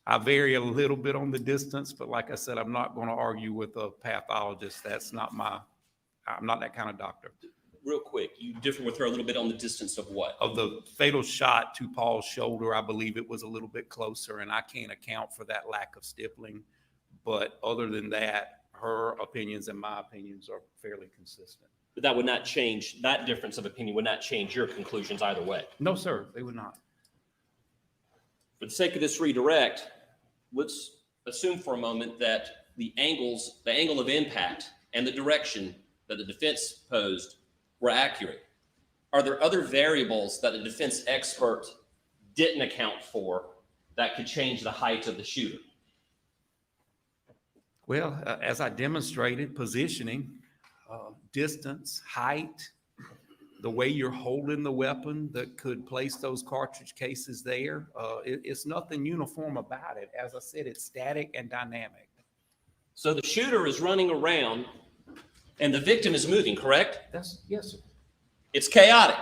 I vary a little bit on the distance, but like I said, I'm not going to argue with a pathologist. I'm not that kind of doctor. Real quick, you differ with her a little bit on the distance of what? Of the fatal shot to Paul's shoulder, I believe it was a little bit closer, and I can't account for that lack of stippling. But other than that, her opinions and my opinions are fairly consistent. But that would not change, that difference of opinion would not change your conclusions either way. No, sir, they would not. For the sake of this redirect, let's assume for a moment that the angle of impact and the direction that the defense posed were accurate. Are there other variables that the defense expert didn't account for that could change the height of the shooter? Well, as I demonstrated, positioning, distance, height, the way you're holding the weapon that could place those cartridge cases there. It's nothing uniform about it. As I said, it's static and dynamic. So the shooter is running around and the victim is moving, correct? Yes, sir. It's chaotic.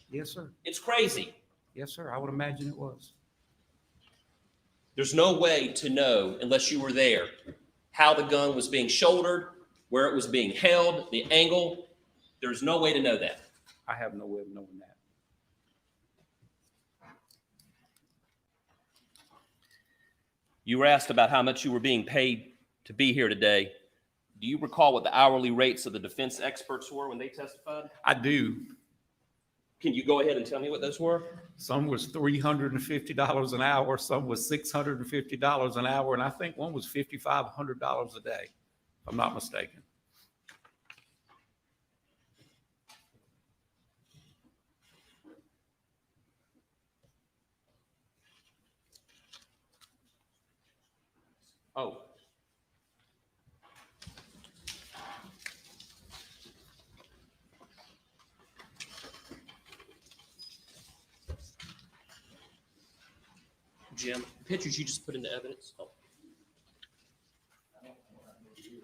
Yes, sir. It's crazy. Yes, sir. I would imagine it was. There's no way to know, unless you were there, how the gun was being shouldered, where it was being held, the angle. There's no way to know that. I have no way of knowing that. You were asked about how much you were being paid to be here today. Do you recall what the hourly rates of the defense experts were when they testified? I do. Can you go ahead and tell me what those were? Some was $350 an hour, some was $650 an hour, and I think one was $5,500 a day, if I'm not mistaken. Oh. Jim, pictures you just put into evidence. Oh.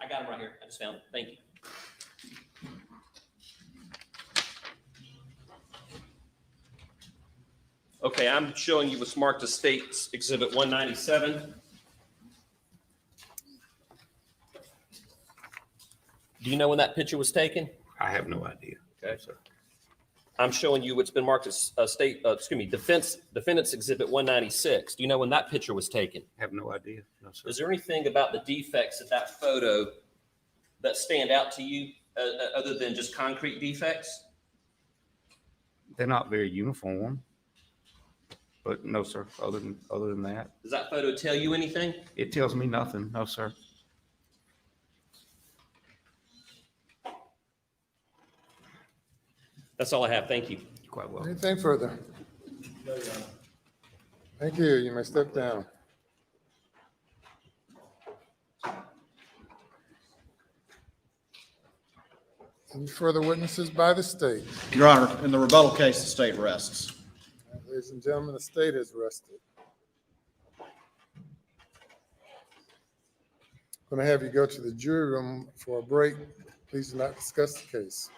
I got them right here. I just found them. Thank you. Okay, I'm showing you what's marked as State's Exhibit 197. Do you know when that picture was taken? I have no idea. Okay, sir. I'm showing you what's been marked as Defendant's Exhibit 196. Do you know when that picture was taken? I have no idea. No, sir. Is there anything about the defects of that photo that stand out to you other than just concrete defects? They're not very uniform, but no, sir. Other than that, Does that photo tell you anything? it tells me nothing. No, sir. That's all I have. Thank you. You're quite welcome. Anything further? Thank you. You may step down. Any further witnesses by the state? Your Honor, in the rebuttal case, the state rests. Ladies and gentlemen, the state has rested. Going to have you go to the jury room for a break. Please do not discuss the case.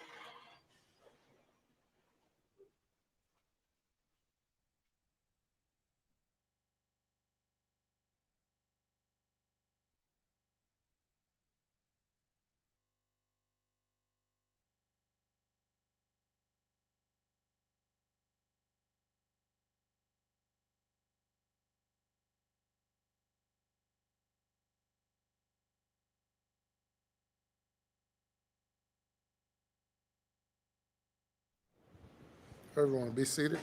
Everyone be seated.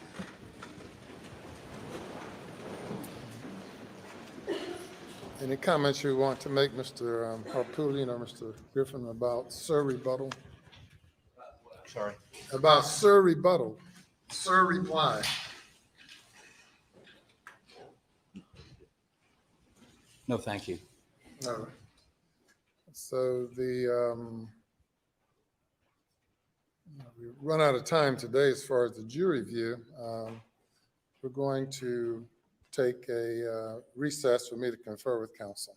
Any comments you want to make, Mr. Harpootlian or Mr. Griffin, about Sir rebuttal? Sorry. About Sir rebuttal? Sir reply. No, thank you. No. So we run out of time today as far as the jury view. We're going to take a recess for me to confer with counsel.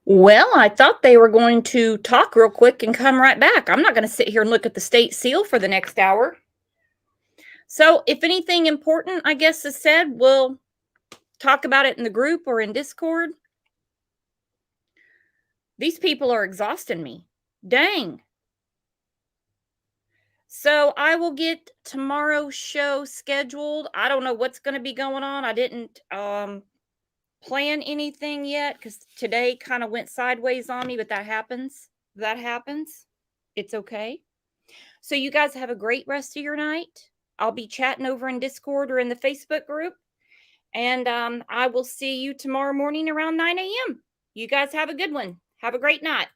Well, I thought they were going to talk real quick and come right back. I'm not going to sit here and look at the state seal for the next hour. So if anything important, I guess, is said, we'll talk about it in the group or in Discord. These people are exhausting me. Dang. So I will get tomorrow's show scheduled. I don't know what's going to be going on. I didn't plan anything yet because today kind of went sideways on me, but that happens. That happens. It's okay. So you guys have a great rest of your night. I'll be chatting over in Discord or in the Facebook group. And I will see you tomorrow morning around 9 a.m. You guys have a good one. Have a great night.